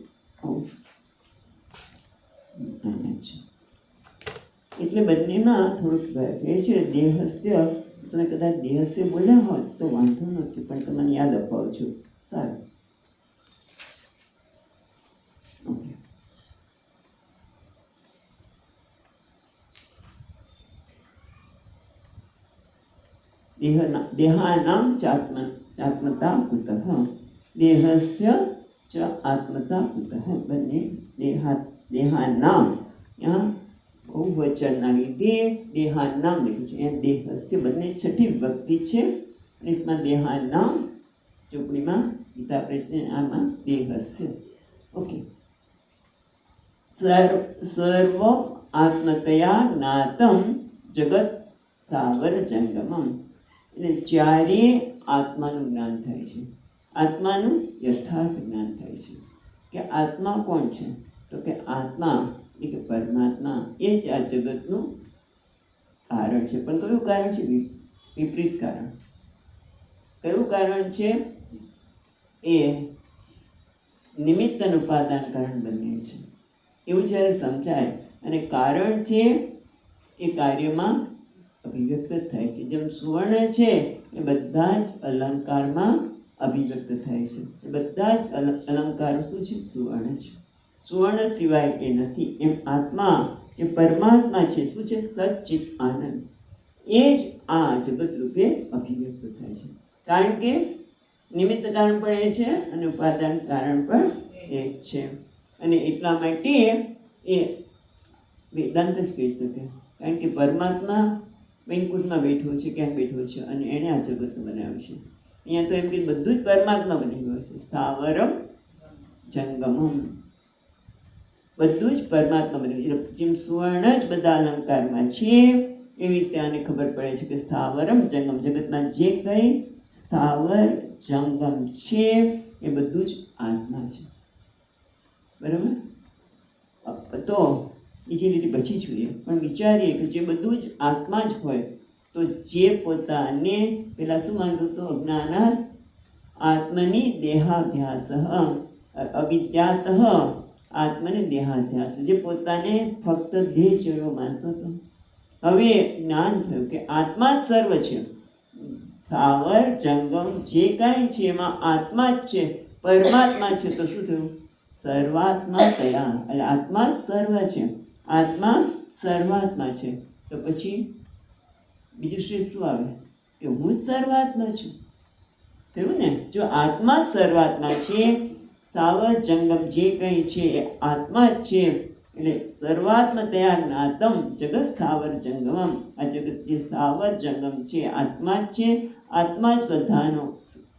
A: છે એટલે બંનેમાં થોડુંક ફેર છે. દેહસ્ય તમે કદાચ દેહસ્ય બોલ્યા હોત તો વાંધો નથી, પણ તમને યાદ અપાવું છું. સારું, ઓકે. દેહાનામ ચાત્મતા કુતઃ દેહસ્ય ચ આત્મતા કુતઃ. બંને દેહાનામ બહુવચનના લીધે દેહાનામ લખ્યું છે. અહીંયા દેહસ્ય બંને છઠ્ઠી વિભક્તિ છે. રીતમાં દેહાનામ ચોપડીમાં ગીતા પ્રેસને આમાં દેહસ્ય. ઓકે. સર્વ આત્મતયા જ્ઞાતમ જગત સાવર જંગમમ. એટલે જ્યારે આત્માનું જ્ઞાન થાય છે, આત્માનું યથાર્થ જ્ઞાન થાય છે કે આત્મા કોણ છે, તો કે આત્મા એટલે કે પરમાત્મા એ જ આ જગતનું કારણ છે. પણ કયું કારણ છે? વિપરીત કારણ. કયું કારણ છે? એ નિમિત્ત અને ઉપાદાન કારણ બંને છે. એવું જ્યારે સમજાય અને કારણ છે એ કાર્યમાં અભિવ્યક્ત થાય છે. જેમ સુવર્ણ છે એ બધા જ અલંકારમાં અભિવ્યક્ત થાય છે. એ બધા જ અલંકારો શું છે? સુવર્ણ છે. સુવર્ણ સિવાય એ નથી. એમ આત્મા એ પરમાત્મા છે. શું છે? સચ્ચિત આનંદ. એ જ આ જગત રૂપે અભિવ્યક્ત થાય છે. કારણ કે નિમિત્ત કારણ પણ એ છે અને ઉપાદાન કારણ પણ એ જ છે. અને એટલા માટે એ વેદાંત જ કહી શકે. કારણ કે પરમાત્મા વૈકુંઠમાં બેઠો છે, ક્યાંક બેઠો છે અને એણે આ જગત બનાવ્યું છે. અહીંયા તો એમ કે બધું જ પરમાત્મા બની ગયું છે. સ્થાવરમ જંગમમ, બધું જ પરમાત્મા બની ગયું. જેમ સુવર્ણ જ બધા અલંકારમાં છે એવી રીતે આને ખબર પડે છે કે સ્થાવરમ જંગમ, જગતમાં જે કંઈ સ્થાવર જંગમ છે એ બધું જ આત્મા છે. બરાબર? તો બીજી રીતે પછી જોઈએ, પણ વિચારીએ કે જે બધું જ આત્મા જ હોય તો જે પોતાને પેલા શું માનતું હતું? અજ્ઞાનાત આત્મની દેહાધ્યાસ અવિદ્યાત આત્મને દેહાધ્યાસ. જે પોતાને ફક્ત દેહ જેવો માનતો હતો, હવે જ્ઞાન થયું કે આત્મા જ સર્વ છે. સ્થાવર જંગમ જે કાંઈ છે એમાં આત્મા જ છે, પરમાત્મા છે. તો શું થયું? સર્વાત્મા તયા, એટલે આત્મા સર્વ છે, આત્મા સર્વાત્મા છે. તો પછી બીજું શ્રેષ્ઠ શું આવે? કે હું જ સર્વાત્મા છું. થયું ને? જો આત્મા સર્વાત્મા છે, સ્થાવર જંગમ જે કંઈ છે એ આત્મા જ છે. એટલે સર્વાત્મતયા જ્ઞાતમ જગત સ્થાવર જંગમમ. આ જગત જે સ્થાવર જંગમ છે આત્મા જ છે. આત્મા જ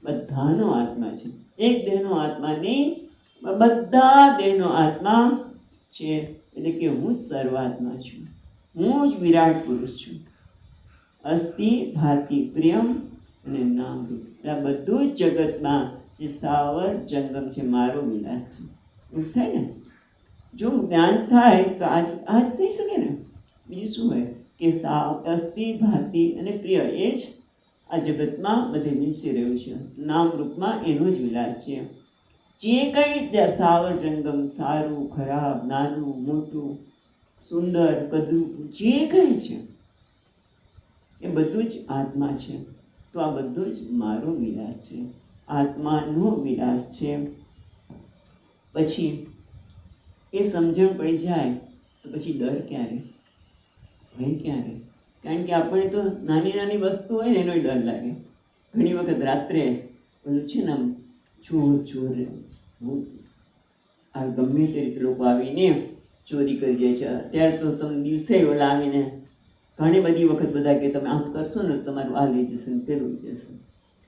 A: બધાનો આત્મા છે. એક દેહનો આત્મા નહીં, બધા દેહનો આત્મા છે. એટલે કે હું જ સર્વાત્મા છું, હું જ વિરાટ પુરુષ છું. અસ્થિ ભાતિ પ્રિયમ અને નામરૂપ. આ બધું જ જગતમાં જે સ્થાવર જંગમ છે મારો વિલાસ છે. એવું થાય ને? જો જ્ઞાન થાય તો આજ થઈ શકે ને. બીજું શું હોય કે અસ્થિ ભાતિ અને પ્રિય એ જ આ જગતમાં બધે મિલસી રહ્યું છે. નામરૂપમાં એનો જ વિલાસ છે. જે કંઈ સ્થાવર જંગમ, સારું ખરાબ, નાનું મોટું, સુંદર કદરૂપું જે કંઈ છે એ બધું જ આત્મા છે. તો આ બધું જ મારો વિલાસ છે, આત્માનો વિલાસ છે. પછી એ સમજણ પડી જાય તો પછી ડર ક્યારે? ભય ક્યારે? કારણ કે આપણે તો નાની નાની વસ્તુ હોય ને એનો ડર લાગે. ઘણી વખત રાત્રે પેલું છે ને આમ ચોર આ ગમે તે રીતે લોકો આવીને ચોરી કરી જાય છે. અત્યારે તો તમે દિવસે ઓલા આવીને ઘણી બધી વખત બધા કે તમે આમ કરશો ને તમારું આ લઈ જશે ને પેલું લઈ જશે.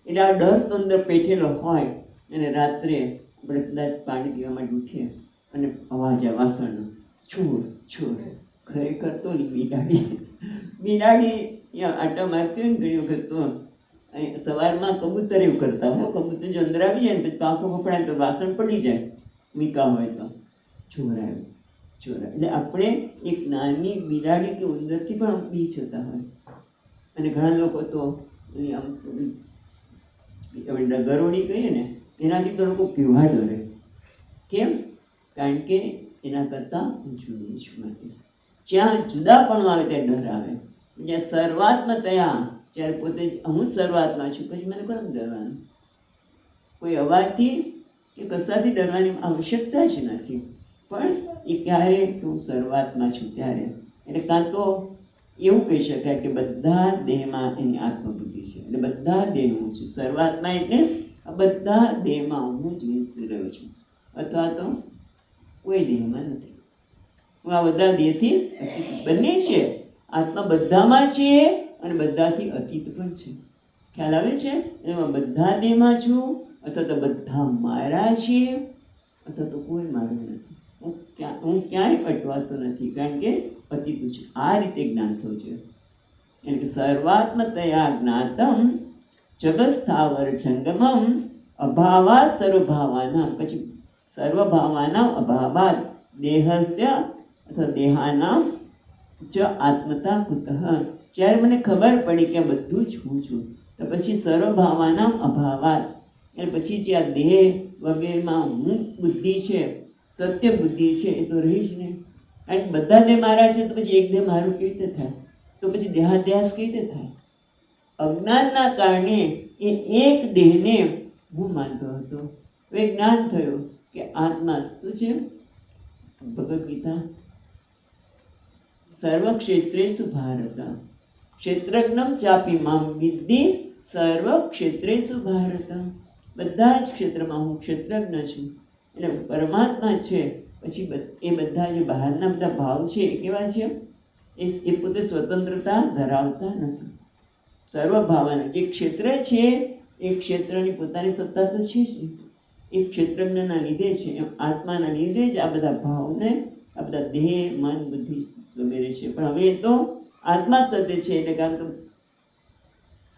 A: એટલે આ ડર તો અંદર પેઠેલો હોય અને રાત્રે આપણે કદાચ પાણી પીવા માટે ઉઠીએ અને અવાજ આ વાસણનો છોડ છોડ, ખરેખર તો બિલાડી આટા મારતી હોય ને ઘણી વખત તો સવારમાં કબૂતર એવું કરતા હોય. કબૂતર જો અંદર આવી જાય ને તો આંખો પકડાય તો વાસણ પડી જાય, મીકા હોય તો ચોર આવ્યું ચોર. એટલે આપણે એક નાની બિલાડી કે ઉંદરથી પણ બી જતા હોય. અને ઘણા લોકો તો આમ આપણે ગરોળી કહીએ ને એનાથી તો લોકો કેવા ડરે. કેમ? કારણ કે એના કરતાં ઊંચું નીચું માટે જ્યાં જુદાપણું આવે ત્યાં ડર આવે. જ્યાં શરૂઆતમાં ત્યાં જ્યારે પોતે હું જ શરૂઆતમાં છું પછી મને કોને ડરવાનું? કોઈ અવાજથી કે કશાથી ડરવાની આવશ્યકતા જ નથી. પણ એ ક્યારે કે હું શરૂઆતમાં છું ત્યારે. એટલે કાં તો એવું કહી શકાય કે બધા દેહમાં એની આત્મબુદ્ધિ છે. એટલે બધા દેહ હું છું શરૂઆતમાં. એટલે આ બધા દેહમાં હું જ વિસરી રહ્યો છું, અથવા તો કોઈ દેહમાં નથી. હું આ બધા દેહથી બંને છે. આત્મા બધામાં છે અને બધાથી અતીત પણ છે. ખ્યાલ આવે છે? એમાં બધા દેહમાં છું, અથવા તો બધા મારા છે, અથવા તો કોઈ મારું નથી. હું ક્યાંય અટવાતો નથી, કારણ કે અતીત છું. આ રીતે જ્ઞાન થવું છે. એટલે કે સર્વાત્મતયા જ્ઞાતમ જગત સ્થાવર જંગમમ અભાવા સર્વભાવાના. પછી સર્વભાવાના અભાવાત દેહસ્ય અથવા દેહાનામ જ આત્મતા કુતઃ. જ્યારે મને ખબર પડી કે બધું જ હું છું તો પછી સર્વભાવાના અભાવાત એટલે પછી જે આ દેહ વગેરેમાં હું બુદ્ધિ છે, સત્ય બુદ્ધિ છે, એ તો રહી જ નહીં. કારણ કે બધા દેહ મારા છે તો પછી એક દેહ મારું કેવી રીતે થાય? તો પછી દેહાધ્યાસ કેવી રીતે થાય? અજ્ઞાનના કારણે એ એક દેહને હું માનતો હતો. હવે જ્ઞાન થયું કે આત્મા શું છે? ભગવદ્ ગીતા સર્વક્ષેત્રેષુ ભારત ક્ષેત્રજ્ઞમ ચાપી મામ વિદ્ધિ સર્વક્ષેત્રેષુ ભારત. બધા જ ક્ષેત્રમાં હું ક્ષેત્રજ્ઞ છું. એટલે પરમાત્મા છે. પછી એ બધા જે બહારના બધા ભાવ છે એ કેવા છે? એ પોતે સ્વતંત્રતા ધરાવતા નથી. સર્વભાવના જે ક્ષેત્ર છે એ ક્ષેત્રની પોતાની સત્તા તો છે જ નહીં. એ ક્ષેત્રજ્ઞના લીધે છે. એમ આત્માના લીધે જ આ બધા ભાવને, આ બધા દેહ, મન, બુદ્ધિ વગેરે છે. પણ હવે તો આત્મા સત્ય છે. એટલે કારણ તો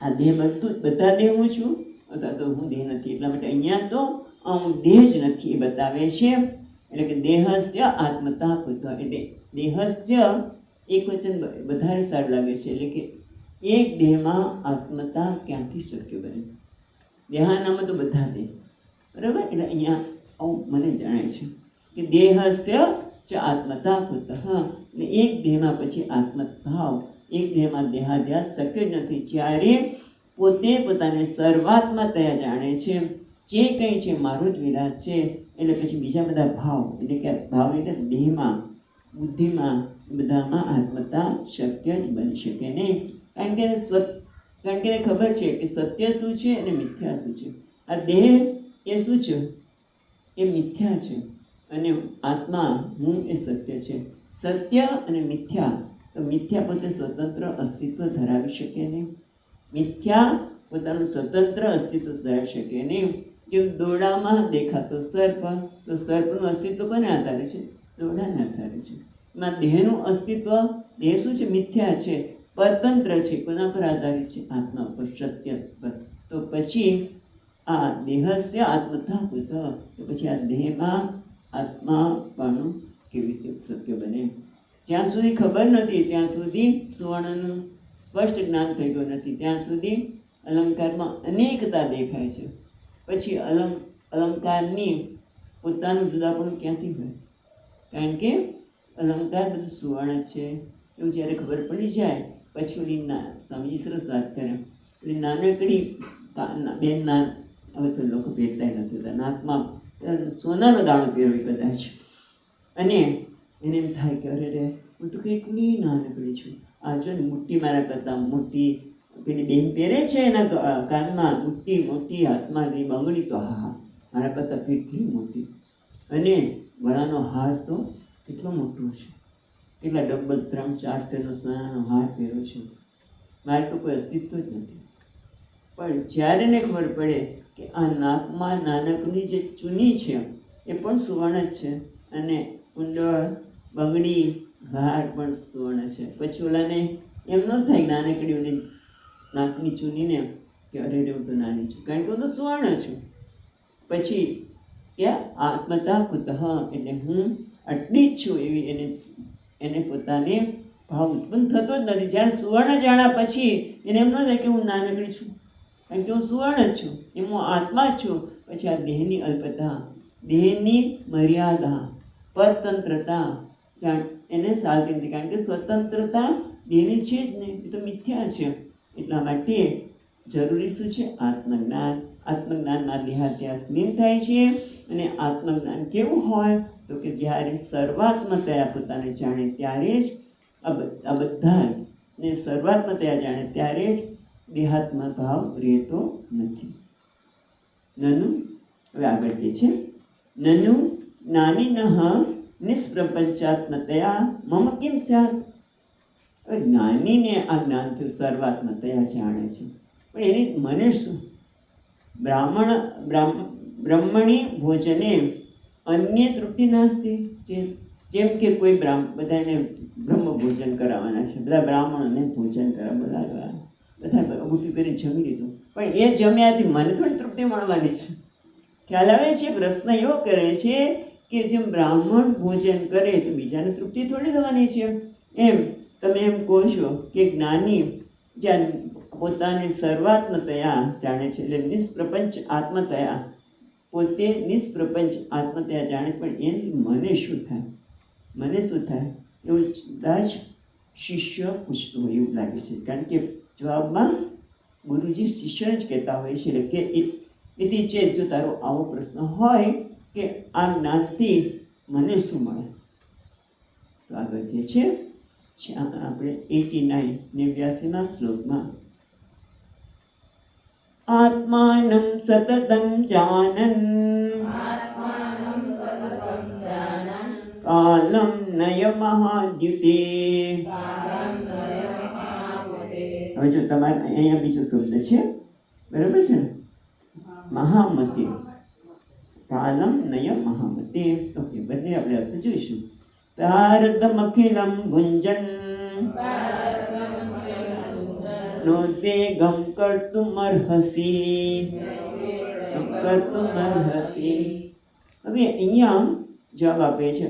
A: આ દેહ બધું બધા દેહ હું છું, અથવા તો હું દેહ નથી. એટલા માટે અહીંયા તો હું દેહ જ નથી એ બતાવે છે. એટલે કે દેહસ્ય આત્મતા કુતઃ. એટલે દેહસ્ય એક વચન વધારે સારું લાગે છે. એટલે કે એક દેહમાં આત્મતા ક્યાંથી શક્ય બને? દેહાનામાં તો બધા દેહ, બરાબર. એટલે અહીંયા આવું મને જાણે છે કે દેહસ્ય ચ આત્મતા કુતઃ. એટલે એક દેહમાં પછી આત્મભાવ, એક દેહમાં દેહાધ્યાસ શક્ય જ નથી. જ્યારે પોતે પોતાને સર્વાત્મતયા જાણે છે, જે કંઈ છે મારો જ વિલાસ છે, એટલે પછી બીજા બધા ભાવ, એટલે કે ભાવ એટલે દેહમાં, બુદ્ધિમાં, બધામાં આત્મતા શક્ય જ બની શકે નહીં. કારણ કે એને ખબર છે કે સત્ય શું છે અને મિથ્યા શું છે. આ દેહ એ શું છે? એ મિથ્યા છે. અને આત્મા હું એ સત્ય છે. સત્ય અને મિથ્યા, તો મિથ્યા પોતે સ્વતંત્ર અસ્તિત્વ ધરાવી શકે નહીં. મિથ્યા પોતાનું સ્વતંત્ર અસ્તિત્વ ધરાવી શકે નહીં. જેમ દોરડામાં દેખાતો સર્પ, તો સર્પનું અસ્તિત્વ કોને આધારે છે? દોરડાને આધારે છે. એમાં દેહનું અસ્તિત્વ, દેહ શું છે? મિથ્યા છે, પરતંત્ર છે. કોના પર આધારિત છે? આત્મા પર, સત્ય પર. તો પછી આ દેહસ્ય આત્મતા કુતઃ. તો પછી આ દેહમાં આત્માપણું કેવી રીતે શક્ય બને? જ્યાં સુધી ખબર નથી ત્યાં સુધી સુવર્ણનું સ્પષ્ટ જ્ઞાન થઈ ગયું નથી. ત્યાં સુધી અલંકારમાં અનેકતા દેખાય છે. પછી અલંકારની પોતાનું જુદાપણું ક્યાંથી હોય? કારણ કે અલંકાર બધું સુવર્ણ છે એવું જ્યારે ખબર પડી જાય પછી ઓલી સ્વામીજી સરસ વાત કરે. ઓલી નાનકડી બેન હવે તો લોકો પહેરતા નથી હોતા, નાકમાં સોનાનો દાણો પહેરવી કદાચ, અને એને એમ થાય કે અરે રે હું તો કેટલી નાનકડી છું. આ જો ને મુઠ્ઠી મારા કરતાં મોટી પેલી બેન પહેરે છે એના કાનમાં મુઠ્ઠી મોટી, હાથમાં બંગડી તો હા મારા કરતાં કેટલી મોટી, અને ગળાનો હાર તો કેટલો મોટો છે, કેટલા ડબલ 3-4 સેનો સોનાનો હાર પહેર્યો છે, મારે તો કોઈ અસ્તિત્વ જ નથી. પણ જ્યારે એને ખબર પડે કે આ નાકમાં નાનકડી જે ચૂની છે એ પણ સુવર્ણ જ છે, અને કુંડળ, બંગડી, હાર પણ સુવર્ણ છે, પછી ઓલાને એમ ન થાય નાનકડી ઓલી નાકની ચૂનીને કે અરે રે હું તો નાની છું, કારણ કે હું તો સુવર્ણ છું. પછી કે આત્મતા કુતઃ, એટલે હું આટલી જ છું એવી એને પોતાને ભાવ ઉત્પન્ન થતો જ નથી. જ્યારે સુવર્ણ જાણ્યા પછી એને એમ ન થાય કે હું નાનકડી છું, કારણ કે હું સુવર્ણ છું, એમ હું આત્મા છું. પછી આ દેહની અલ્પતા, દેહની મર્યાદા, પરતંત્રતા એને સાલતી નથી, કારણ કે સ્વતંત્રતા દેહની છે જ નહીં, એ તો મિથ્યા છે. એટલા માટે જરૂરી શું છે? આત્મજ્ઞાન. આત્મજ્ઞાનમાં દેહાધ્યાસ લીન થાય છે. અને આત્મજ્ઞાન કેવું હોય તો કે જ્યારે સર્વાત્મતયા પોતાને જાણે ત્યારે જ આ બધા જ ને સર્વાત્મતયા જાણે ત્યારે જ દેહાત્મ ભાવ રહેતો નથી. નનુ, હવે આગળ કહે છે, નનુ જ્ઞાનિનઃ નિષ્પ્રપંચાત્મતયા મમ કિમ સ્યાત. હવે જ્ઞાનીને આ જ્ઞાનથી સર્વાત્મતયા જાણે છે, પણ એની મને શું? બ્રાહ્મણી ભોજને અન્ય તૃપ્તિ નાસ્તી. જેમ કે કોઈ બધાને બ્રહ્મ ભોજન કરાવવાના છે, બધા બ્રાહ્મણોને ભોજન બોલાવ્યા, બધા ઉઠી કરીને જમી લીધું, પણ એ જમ્યાથી મને થોડી તૃપ્તિ મળવાની છે. ખ્યાલ આવે છે? પ્રશ્ન એવો કરે છે કે જેમ બ્રાહ્મણ ભોજન કરે તો બીજાને તૃપ્તિ થોડી થવાની છે. એમ તમે એમ કહો છો કે જ્ઞાની જ્યાં પોતાની સર્વાત્મતયા જાણે છે, એટલે નિષ્પ્રપંચ આત્મતયા, પોતે નિષ્પ્રપંચ આત્મતયા જાણે છે, પણ એની મને શું થાય? મને શું થાય? એવું કદાચ શિષ્ય પૂછતો હોય એવું લાગે છે, કારણ કે જવાબમાં ગુરુજી શિષ્યને જ કહેતા હોય છે કે એથી છે, જો તારો આવો પ્રશ્ન હોય કે આ જ્ઞાનથી મને શું મળે, તો આગળ કહે છે આપણે 89-89 શ્લોકમાં, આત્માનં સતતં જાનન કાલમ નય મહાદ્યુતે. હવે જો તમારે અહીંયા બીજો શબ્દ છે, બરાબર છે ને? મહામતે, કાલમ નય મહામતે. ઓકે, બંને આપણે અર્થ જોઈશું. પ્રારબ્ધમખિલં ભુંજન નોદ્વેગં કર્તુમર્હસી. હવે અહીંયા જવાબ આપે છે,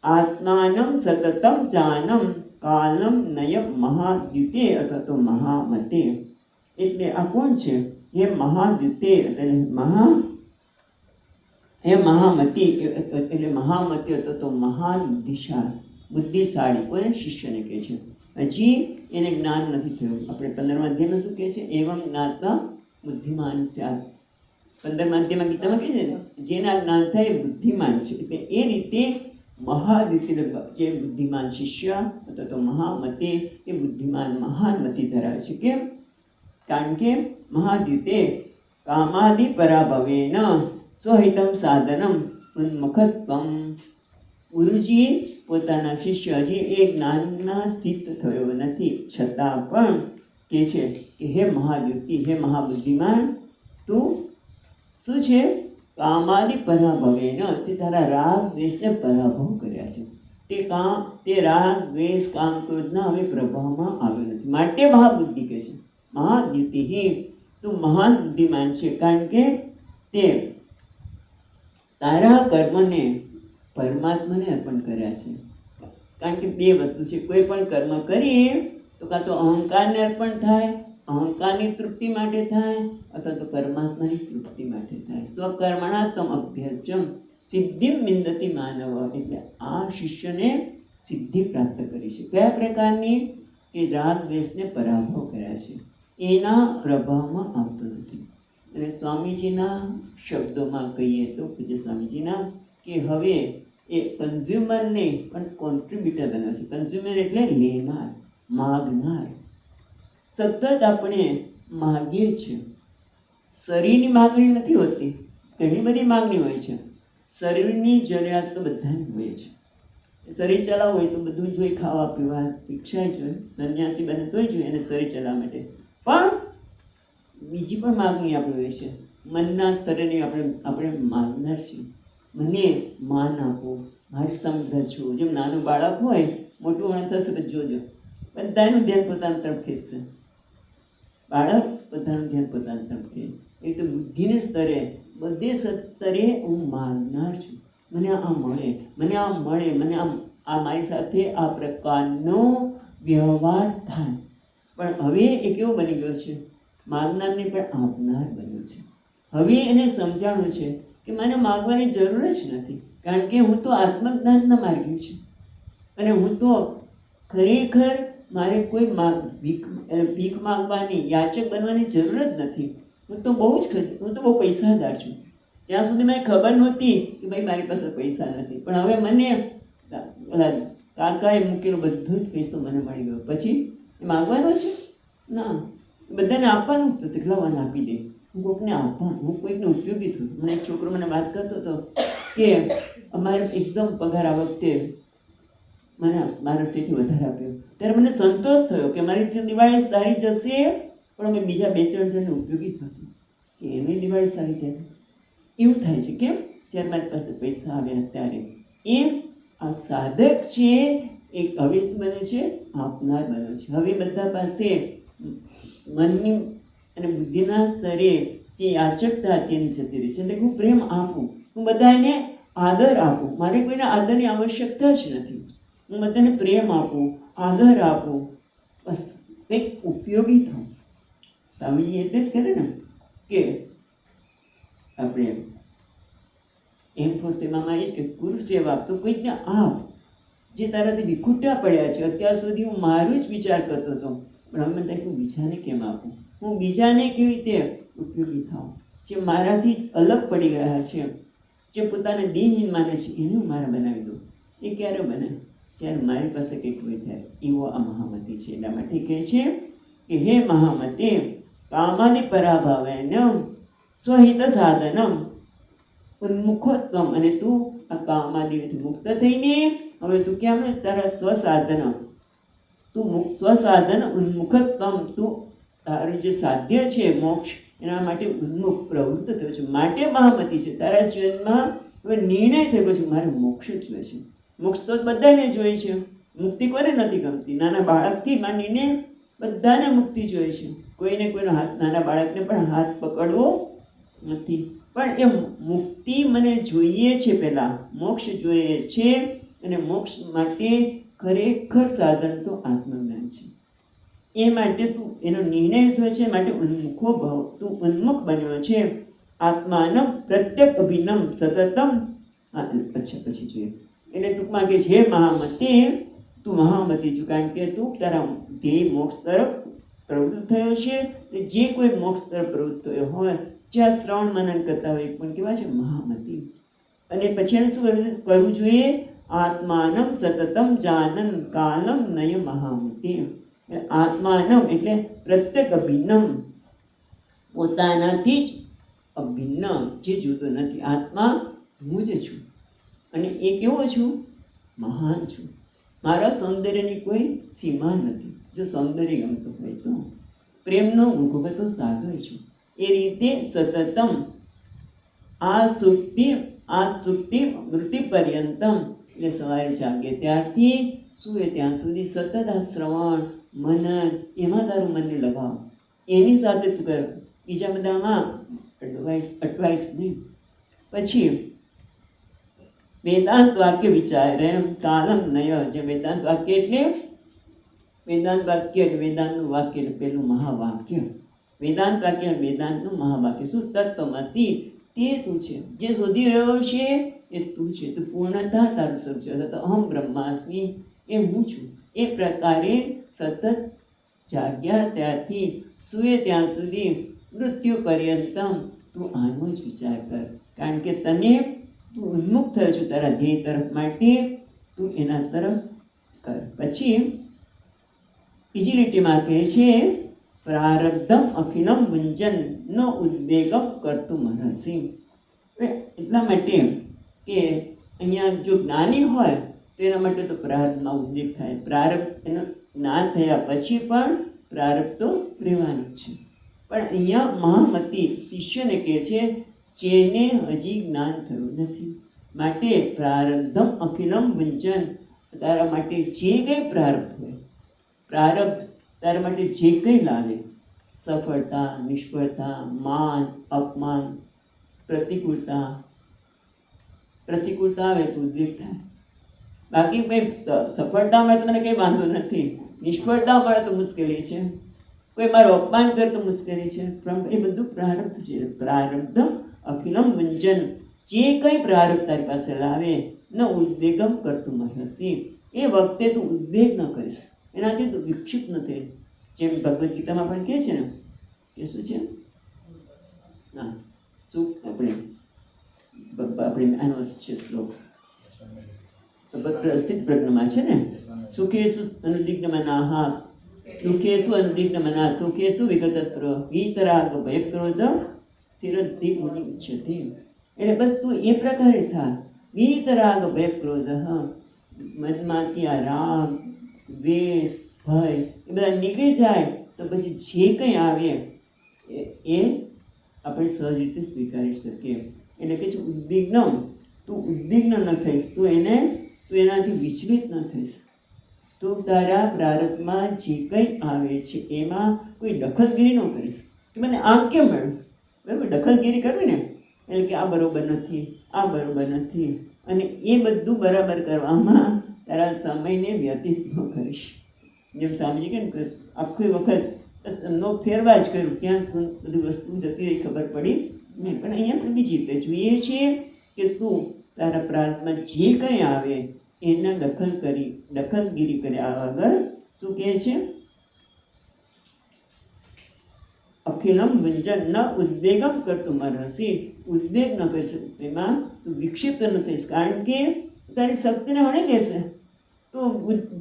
A: આત્માનં સતતં જાનમ કાલમ નય મહાદ્યુતે, અથવા તો મહામતે. એટલે આ કોણ છે? હે મહાદ્યુતે, એટલે હે મહામતી, એટલે મહામતી હતો તો મહાન બુદ્ધિશાળી. કોઈ શિષ્યને કહે છે, હજી એને જ્ઞાન નથી થયું. આપણે 15મા અધ્યાયમાં શું કહે છે? એવમ જ્ઞાત્વા બુદ્ધિમાન સ્યાત. 15મા અધ્યાયમાં ગીતામાં કહે છે જેના જ્ઞાન થાય એ બુદ્ધિમાન છે. એટલે એ રીતે મહાદ્યુતિ, જે બુદ્ધિમાન શિષ્ય અથવા તો મહામતે, એ બુદ્ધિમાન મહાનમતિ ધરાવે છે. કેમ? કારણ કે મહાદ્યુતે કામાદિ પરાભવેન સ્વહિતમ સાધનમ ઉન્મુખત્વમ. ગુરુજી પોતાના શિષ્ય હજી એ જ્ઞાનના સ્થિત થયો નથી, છતાં પણ કહે છે કે હે મહાદ્યુતિ, હે મહાબુદ્ધિમાન, તું શું છે? કામાદિ પરાભવેન, તે તારા રાગ દ્વેષને પરાભવ કર્યા છે. તે રાગ દ્વેષ કામ ક્રોધના હવે પ્રભાવમાં આવ્યો નથી, માટે મહાબુદ્ધિ કહે છે. મહાદ્યુતિ, તું મહાન બુદ્ધિમાન છે, કારણ કે તે તારા કર્મને પરમાત્માને અર્પણ કર્યા છે. કારણ કે બે વસ્તુ છે, કોઈ પણ કર્મ કરીએ તો કાં તો અહંકારને અર્પણ થાય, અહંકારની તૃપ્તિ માટે થાય, અથવા તો પરમાત્માની તૃપ્તિ માટે થાય. સ્વકર્મણાત્મ અભ્યર્ચમ સિદ્ધિ વિંદતિ માનવ. એટલે આ શિષ્યને સિદ્ધિ પ્રાપ્ત કરી છે. કયા પ્રકારની? કે રાગ દ્વેષને પરાભવ કર્યા છે, એના પ્રભાવમાં આવતો નથી. અને સ્વામીજીના શબ્દોમાં કહીએ તો, પૂજ્ય સ્વામીજીના, કે હવે એ કન્ઝ્યુમરને પણ કોન્ટ્રીબ્યુટર બને છે. કન્ઝ્યુમર એટલે લેનાર, માગનાર. સતત આપણે માગીએ છીએ. શરીરની માગણી નથી હોતી, ઘણી બધી માગણી હોય છે. શરીરની જરૂરિયાત તો બધાની હોય છે, શરીર ચલાવવું હોય તો બધું જોઈએ, ખાવા પીવા ભિક્ષાય જોઈએ, સંન્યાસી બને તોય જોઈએ એને શરીર ચલાવવા માટે. પણ બીજી પણ માગણી આપણે હોય છે, મનના સ્તરેની આપણે માગનાર છીએ. મને માન આપો, મારી સમજ છો. જેમ નાનું બાળક હોય, મોટું વણ થશે તો જોજો બધાનું ધ્યાન પોતાના તરફ ખેંચશે. બાળક પોતાનું ધ્યાન પોતાના તરફ ખેંચે. એ તો બુદ્ધિને સ્તરે, બધે સ્તરે હું માગનાર છું. મને આ મળે, મને આ મળે, મને આ મારી સાથે આ પ્રકારનો વ્યવહાર થાય. પણ હવે એ કેવો બની ગયો છે? માગનારને પણ આપનાર બન્યો છે. હવે એને સમજાણું છે કે મને માગવાની જરૂર જ નથી, કારણ કે હું તો આત્મજ્ઞાનના માર્ગે છું. અને હું તો ખરેખર મારે કોઈ ભીખ માગવાની, યાચક બનવાની જરૂર જ નથી. હું તો બહુ પૈસાદાર છું. જ્યાં સુધી મને ખબર નહોતી કે ભાઈ મારી પાસે પૈસા નથી, પણ હવે મને કાકાએ મૂકેલો બધો જ પૈસો મને મળી ગયો. પછી એ માગવાનો છે ના, બધાને આપવાનું તો શીખલાવાને આપી દે. હું કોઈકને આપવાનું, હું કોઈકને ઉપયોગી થયું. મને એક છોકરો મને વાત કરતો હતો કે અમારે એકદમ પગાર આ વખતે મને મારા શેઠે વધારે આપ્યો, ત્યારે મને સંતોષ થયો કે મારી દિવાળી સારી જશે, પણ અમે બીજા 2-4 જણને ઉપયોગી થશું કે એની દિવાળી સારી જશે. એવું થાય છે. કેમ? જ્યારે મારી પાસે પૈસા આવ્યા ત્યારે. એમ આ સાધક છે એક હવે શું બને છે? આપનાર બને છે. હવે બધા પાસે મનની અને બુદ્ધિના સ્તરે જે યાચકતા તેની જતી રહી છે. એટલે હું પ્રેમ આપું, હું બધાને આદર આપું. મારે કોઈને આદરની આવશ્યકતા જ નથી. હું બધાને પ્રેમ આપું, આદર આપું, બસ કંઈક ઉપયોગી થાઉં. સ્વામીજી એટલે જ કરે ને કે આપણે એમ એ જ કે ગુરુ સેવા તો કોઈકને આપ, જે તારાથી વિખૂટા પડ્યા છે. અત્યાર સુધી હું મારું જ વિચાર કરતો હતો, પણ હવે મને હું બીજાને કેમ આપું? હું બીજાને કેવી રીતે ઉપયોગી થાઉં? જે મારાથી અલગ પડી ગયા છે, જે પોતાને દિનહીન માને છે, એને હું મારા બનાવી દઉં. એ ક્યારે બને? જ્યારે મારી પાસે કંઈક હોય ત્યારે. એવો આ મહામતિ છે. એટલા માટે કહે છે કે હે મહામતે, કામાદિ પરાભાવેન સ્વહિત સાધનમ ઉન્મુખોત્તમ. અને તું આ કામાદિથી મુક્ત થઈને હવે તું કેમ તારા સ્વસાધન, તું સ્વસાધન ઉન્મુખોત્તમ, તું તારું જે સાધ્ય છે મોક્ષ, એના માટે ઉન્મુખ પ્રવૃત્ત થયો છે. માટે મહામતિ છે. તારા જીવનમાં હવે નિર્ણય થયો છે મારે મોક્ષ જ જોઈએ છે. મોક્ષ તો બધાને જોઈએ છે. મુક્તિ કોને નથી ગમતી? નાના બાળકથી માંડીને બધાને મુક્તિ જોઈએ છે. કોઈને કોઈનો હાથ, નાના બાળકને પણ હાથ પકડવો નથી. પણ એ મુક્તિ મને જોઈએ છે, પહેલાં મોક્ષ જોઈએ છે. અને મોક્ષ માટે ખરેખર સાધન તો આત્મજ્ઞાન છે. એ માટે તું એનો નિર્ણય થયો છે, માટે ઉન્મુખો ભવ, તું ઉન્મુખ બન્યો છે. આત્માનમ પ્રત્યેક અભિનમ સતતમ. પછી જોઈએ એટલે ટૂંકમાં કે છે મહામતે, તું મહામતી છું, કારણ કે તું તારા ધ્યેય મોક્ષ તરફ પ્રવૃત્ત થયો છે. જે કોઈ મોક્ષ તરફ પ્રવૃત્ત થયો હોય, જ્યાં શ્રવણ મનન કરતા હોય, પણ કેવા છે મહામતી. અને પછી એને શું કરવું જોઈએ? આત્માનમ સતતમ જાનન કાલમ નય મહામતી. આત્માનમ એટલે પ્રત્યેક અભિન્નમ, પોતાનાથી જ અભિન્ન, જે જુદો નથી. આત્મા હું જ છું. અને એ કેવો છું? મહાન છું. મારા સૌંદર્યની કોઈ સીમા નથી. જો સૌંદર્ય ગમતું હોય તો પ્રેમનો ભૂગવતો સાગર છું. એ રીતે સતતમ આ સુક્તિ મૃત્યુ પર્યંતમ, એટલે સવારે જાગે ત્યારથી સૂએ ત્યાં સુધી સતત આ શ્રવણ મનન એમાં તારું મનને લગાવ. એની સાથે તું કર, બીજા બધામાં અટવાઈસ નહીં. પછી વેદાંત વાક્ય વિચારે કાલમ નય. જે વેદાંત વાક્ય એટલે વેદાંત વાક્ય, વેદાંતનું વાક્ય એટલે પેલું મહાવાક્ય. વેદાંત વાક્ય, વેદાંતનું મહાવાક્ય શું? તત્વમસી, તે તું છે. જે શોધી રહ્યો છે એ તું છે. તું પૂર્ણતા તારું સ્વરૂપ છે. તો અહમ બ્રહ્માસ્મિ, એ હું છું. એ પ્રકારે સતત જાગ્યા ત્યારથી સૂએ ત્યાં સુધી મૃત્યુ પર્યંતમ તું આનો જ વિચાર કર. કારણ કે તને તું ઉન્મુખ થયો છું તારા ધ્યેય તરફ, માટે તું એના તરફ કર. પછી બીજી લીટીમાં કહે છે પ્રારબ્ધમ અખિલમ ગુંજન નો ઉદ્વેગમ કરતું મનસી. એટલા માટે કે અહીંયા જો જ્ઞાની હોય તો એના માટે તો પ્રારબ્ધમાં ઉદ્વેગ થાય. પ્રારબ્ધ એનું જ્ઞાન થયા પછી પણ પ્રારબ્ધ તો રહેવાનું છે. પણ અહીંયા મહામતી શિષ્યને કહે છે જેને હજી જ્ઞાન થયું નથી, માટે પ્રારબ્ધમ અખિલમ વંચન, તારા માટે જે કંઈ પ્રારબ્ધ હોય, પ્રારબ્ધ તારા માટે જે કંઈ લાવે, સફળતા, નિષ્ફળતા, માન, અપમાન, પ્રતિકૂળતા આવે તો ઉદ્વેગ થાય. બાકી કંઈ સફળતા મળે તો મને કંઈ વાંધો નથી, નિષ્ફળતા મળે તો મુશ્કેલી છે, કોઈ મારું અપમાન કરે તો મુશ્કેલી છે, પણ એ બધું પ્રારબ્ધ છે. પ્રારબ્ધ અખિલમ વંચન, જે કંઈ પ્રારબ્ધ તારી પાસે લાવે ન ઉદ્વેગમ કરતું મહર્ષિ, એ વખતે તું ઉદ્વેગ ન કરીશ, એનાથી તું વિક્ષિપ્ત ન થઈ. જેમ ભગવદ્ ગીતામાં પણ કહે છે ને કે શું છે, ના શું આપણે આનો છે શ્લોક પ્રસિદ્ધ પ્રજ્ઞમાં છે ને, સુખેશુ અનુદિગ્ધમનાઃ દુઃખેશુ અનુદિગ્ધમનાઃ સુખેશુ વિગતસ્પૃહ વીતરાગ ભયક્રોધ સ્થિરધિ મુનિચ્છતિ. એટલે બસ તું એ પ્રકારે થા. વીતરાગ ભયક્રોધ, મનમાંથી આ રાગ, દ્વેષ, ભય એ બધા નીકળી જાય તો પછી જે કંઈ આવે એ આપણે સહજ રીતે સ્વીકારી શકીએ. એટલે કે છે ઉદ્વિગ્ન, તું ઉદ્વિગ્ન ન થઈશ, તું એનાથી વિચલિત ન થઈશ. તું તારા પ્રારબ્ધમાં જે કંઈ આવે છે એમાં કોઈ દખલગીરી ન કરીશ કે મને આમ કેમ મળ્યું, બરાબર. દખલગીરી કરવી ને એટલે કે આ બરાબર નથી, આ બરાબર નથી, અને એ બધું બરાબર કરવામાં તારા સમયને વ્યતીત ન કરીશ. જેમ સ્વામીજી કે ને આખી વખત નો ફેરવા જ કર્યું, ક્યાં બધી વસ્તુ જતી રહી ખબર પડી નહીં. પણ અહીંયા પણ બીજી રીતે જોઈએ છીએ કે તું તારા પ્રાર્થમાં જે કંઈ આવે એના દખલગીરી કર્યા વગર શું કહે છે, અખિલમ વંચન ન ઉદ્વેગમ કરતું મહર્ષિ, ઉદ્વેગ ન કરી શકે, એમાં તું વિક્ષિપ્ત ન થઈશ, કારણ કે તારી શક્તિને વણી દેશે. તો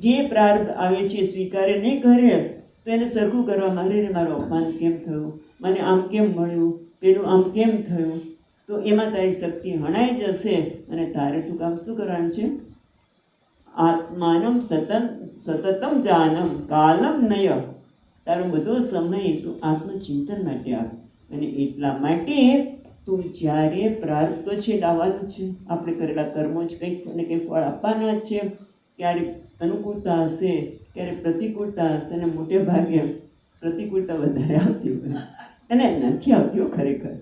A: જે પ્રાર્થ આવે છે સ્વીકારે નહીં કરે તો એને સરખું કરવા માંગે, મારું અપમાન કેમ થયું, મને આમ કેમ મળ્યું, પેલું આમ કેમ થયું, તો એમાં તારી શક્તિ હણાઈ જશે અને તારે તું કામ શું કરવાનું છે, આત્માનમ સતતમ જાનમ કાલમ નય, તારો બધો સમય તું આત્મચિંતન માટે આપ. અને એટલા માટે તું જ્યારે પ્રાર્થ છે લાવવાનું છે, આપણે કરેલા કર્મો જ કંઈક ને કંઈક ફળ આપવાના જ છે. ક્યારેક અનુકૂળતા હશે, ક્યારેક પ્રતિકૂળતા હશે, અને મોટે ભાગે પ્રતિકૂળતા વધારે આવતી હોય અને નથી આવતી હોય ખરેખર,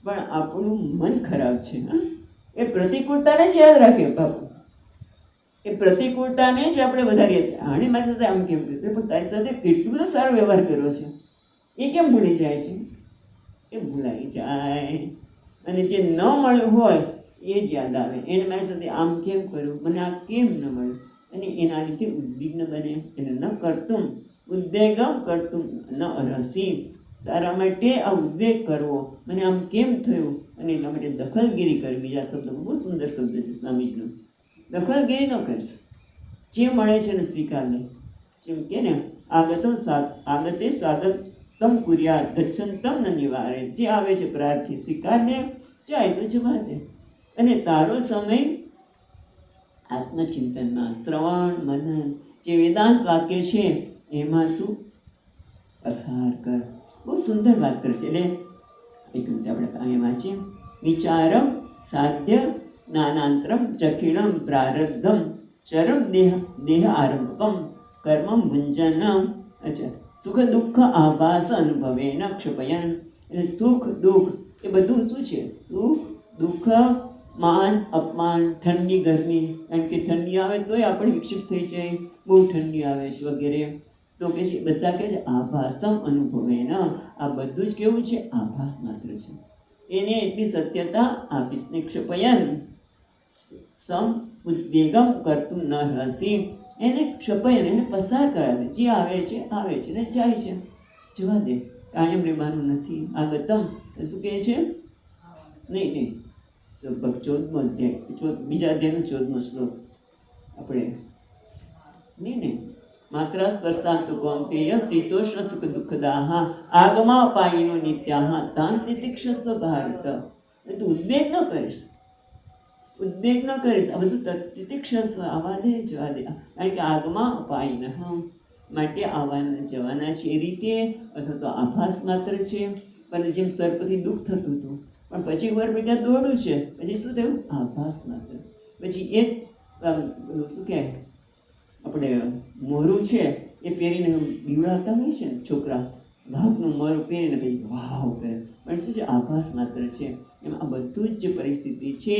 A: પણ આપણું મન ખરાબ છે. એ પ્રતિકૂળતાને જ યાદ રાખે બાપુ, એ પ્રતિકૂળતાને જ આપણે વધારીએ. આણે મારી સાથે આમ કેમ કર્યું, પણ તારી સાથે કેટલો બધો સારો વ્યવહાર કર્યો છે, એ કેમ ભૂલી જાય છે, એ ભૂલાઈ જાય. અને જે ન મળ્યું હોય એ જ યાદ આવે, એને મારી સાથે આમ કેમ કર્યું, મને આ કેમ ન મળ્યું, અને એના લીધે ઉદ્વિગ્ન બને. એને ન કરતું ઉદ્વેગમ કરતું ન અરસી, તારા માટે આ ઉદ્વેગ કરવો, મને આમ કેમ થયું, અને એના માટે દખલગીરી કરવી. બીજા શબ્દમાં બહુ સુંદર શબ્દ છે સ્વામીજીનો, દખલગીરી ન કરીશ, જે મળે છે એને સ્વીકાર લે. જેમ કે ને આગતે સ્વાગતમ કુર્યાત ગચ્છન્તમ ન નિવારે, જે આવે છે પ્રાર્થી સ્વીકાર લે, જાય તો જવા દે. અને તારો સમય આત્મચિંતનમાં, શ્રવણ મનન, જે વેદાંત વાક્ય છે એમાં તું પસાર કર. બહુ સુંદર વાત કરે છે. એટલે એક મિનિટ આપણે અહીંયા વાંચીએ. વિચારમ સાધ્ય જ્ઞાનાંતરમ ચખિણમ પ્રારબ્ધમ ચરમ દેહ આરંભકમ કર્મમ ભુંજનમ. અચ્છા, સુખ દુઃખ આભાસ અનુભવેન ક્ષપયન. એટલે સુખ દુઃખ એ બધું શું છે, સુખ દુઃખ, માન અપમાન, ઠંડી ગરમી, કારણ કે ઠંડી આવે તોય આપણે વિક્ષિપ્ત થઈ જાય, બહુ ઠંડી આવે છે વગેરે, તો કે છે બધા કહે છે આભાસમ અનુભવેન, આ બધું જ કેવું છે, આભાસ માત્ર છે, એને એટલી સત્યતા આપીશ. ક્ષપયન સમ ઉદ્વેગમ કરતું ન હસી, એને ક્ષપયન, એને પસાર કરાવે. જે આવે છે ને જાય છે, જવા દે, કાયમ રહેવાનું નથી. આ ગતમ શું કહે છે, નહીં લગભગ 14મો અધ્યાય, બીજા અધ્યાયનો 14મો શ્લોક આપણે નહીં માત્ર સ્પર્શાંત કૌંતેય શીતોષ્ણ સુખ દુઃખદાહ આગમા પાયનો નિત્યાહ તાન તિતિક્ષસ્વ ભારત. તું ઉદ્વેગ ન કરીશ, ઉદ્વેગ ન કરીશ. આ બધું તિતિક્ષસ્વ, આવા દે જવા દે, કારણ કે આગમાં અપાય ન માટે આવવાના જવાના છે એ રીતે, અથવા તો આભાસ માત્ર છે. પણ જેમ સર્પથી દુઃખ થતું હતું, પણ પછી વાર ભેગા દોડું છે, પછી શું થયું? આભાસ માત્ર. પછી એ જ પેલું શું કહે, આપણે મોરું છે એ પહેરીને બીવડાવતા હોય છે ને છોકરા, ભાગનું મોરું પહેરીને પછી વાવ કરે, પણ શું છે? આભાસ માત્ર છે. એમ આ બધું જ જે પરિસ્થિતિ છે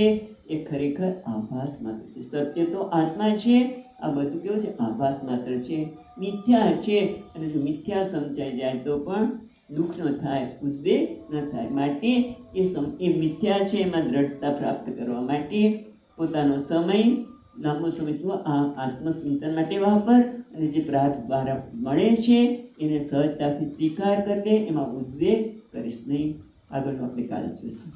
A: એ ખરેખર આભાસ માત્ર છે. સત્ય તો આત્મા છે, આ બધું કેવું છે? આભાસ માત્ર છે, મિથ્યા છે. અને જો મિથ્યા સમજાઈ જાય તો પણ દુઃખ ન થાય, ઉદ્વેગ ન થાય. માટે એ મિથ્યા છે એમાં દ્રઢતા પ્રાપ્ત કરવા માટે પોતાનો સમય, લાંબો સમય તું આ આત્મચિંતન માટે વાપર, અને જે પ્રાર્થ દ્વારા મળે છે એને સહજતાથી સ્વીકાર કરી દે, એમાં ઉદ્વેગ કરીશ નહીં. આગળનું આપણે કાલે જોઈશું.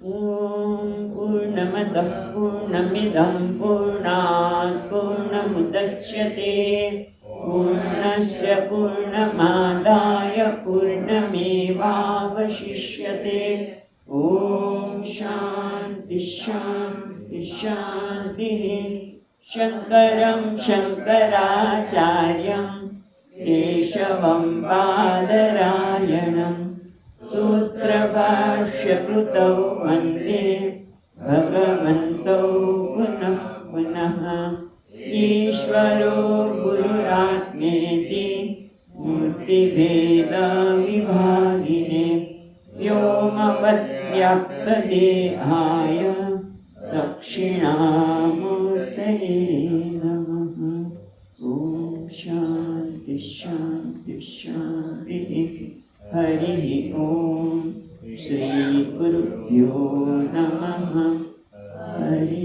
A: ઓમ પૂર્ણમદ પૂર્ણમિદં પૂર્ણાત પૂર્ણમુદચ્યતે પૂર્ણસ્ય પૂર્ણમાદાય પૂર્ણમેવાવશિષ્યતે. ઓમ શાંતિ શાંતિ શાંતિ. શંકરં શંકરાચાર્યં કેશવં બાદરાયણં સૂત્રભાષ્યકૃતૌ વંદે ભગવन्तૌ પુનઃ પુનઃ. ઈશ્વરો ગુરુરાત્મેતિ મૂર્તિભેદ વિભાગિને વ્યોમવદ્વ્યાપ્તદેહાય દક્ષિણામૂર્તયે નમઃ. ઓમ શાંતિ શાંતિ શાંતિ. હરિ ઓમ. શ્રી ગુરુભ્યો નમઃ. હરિ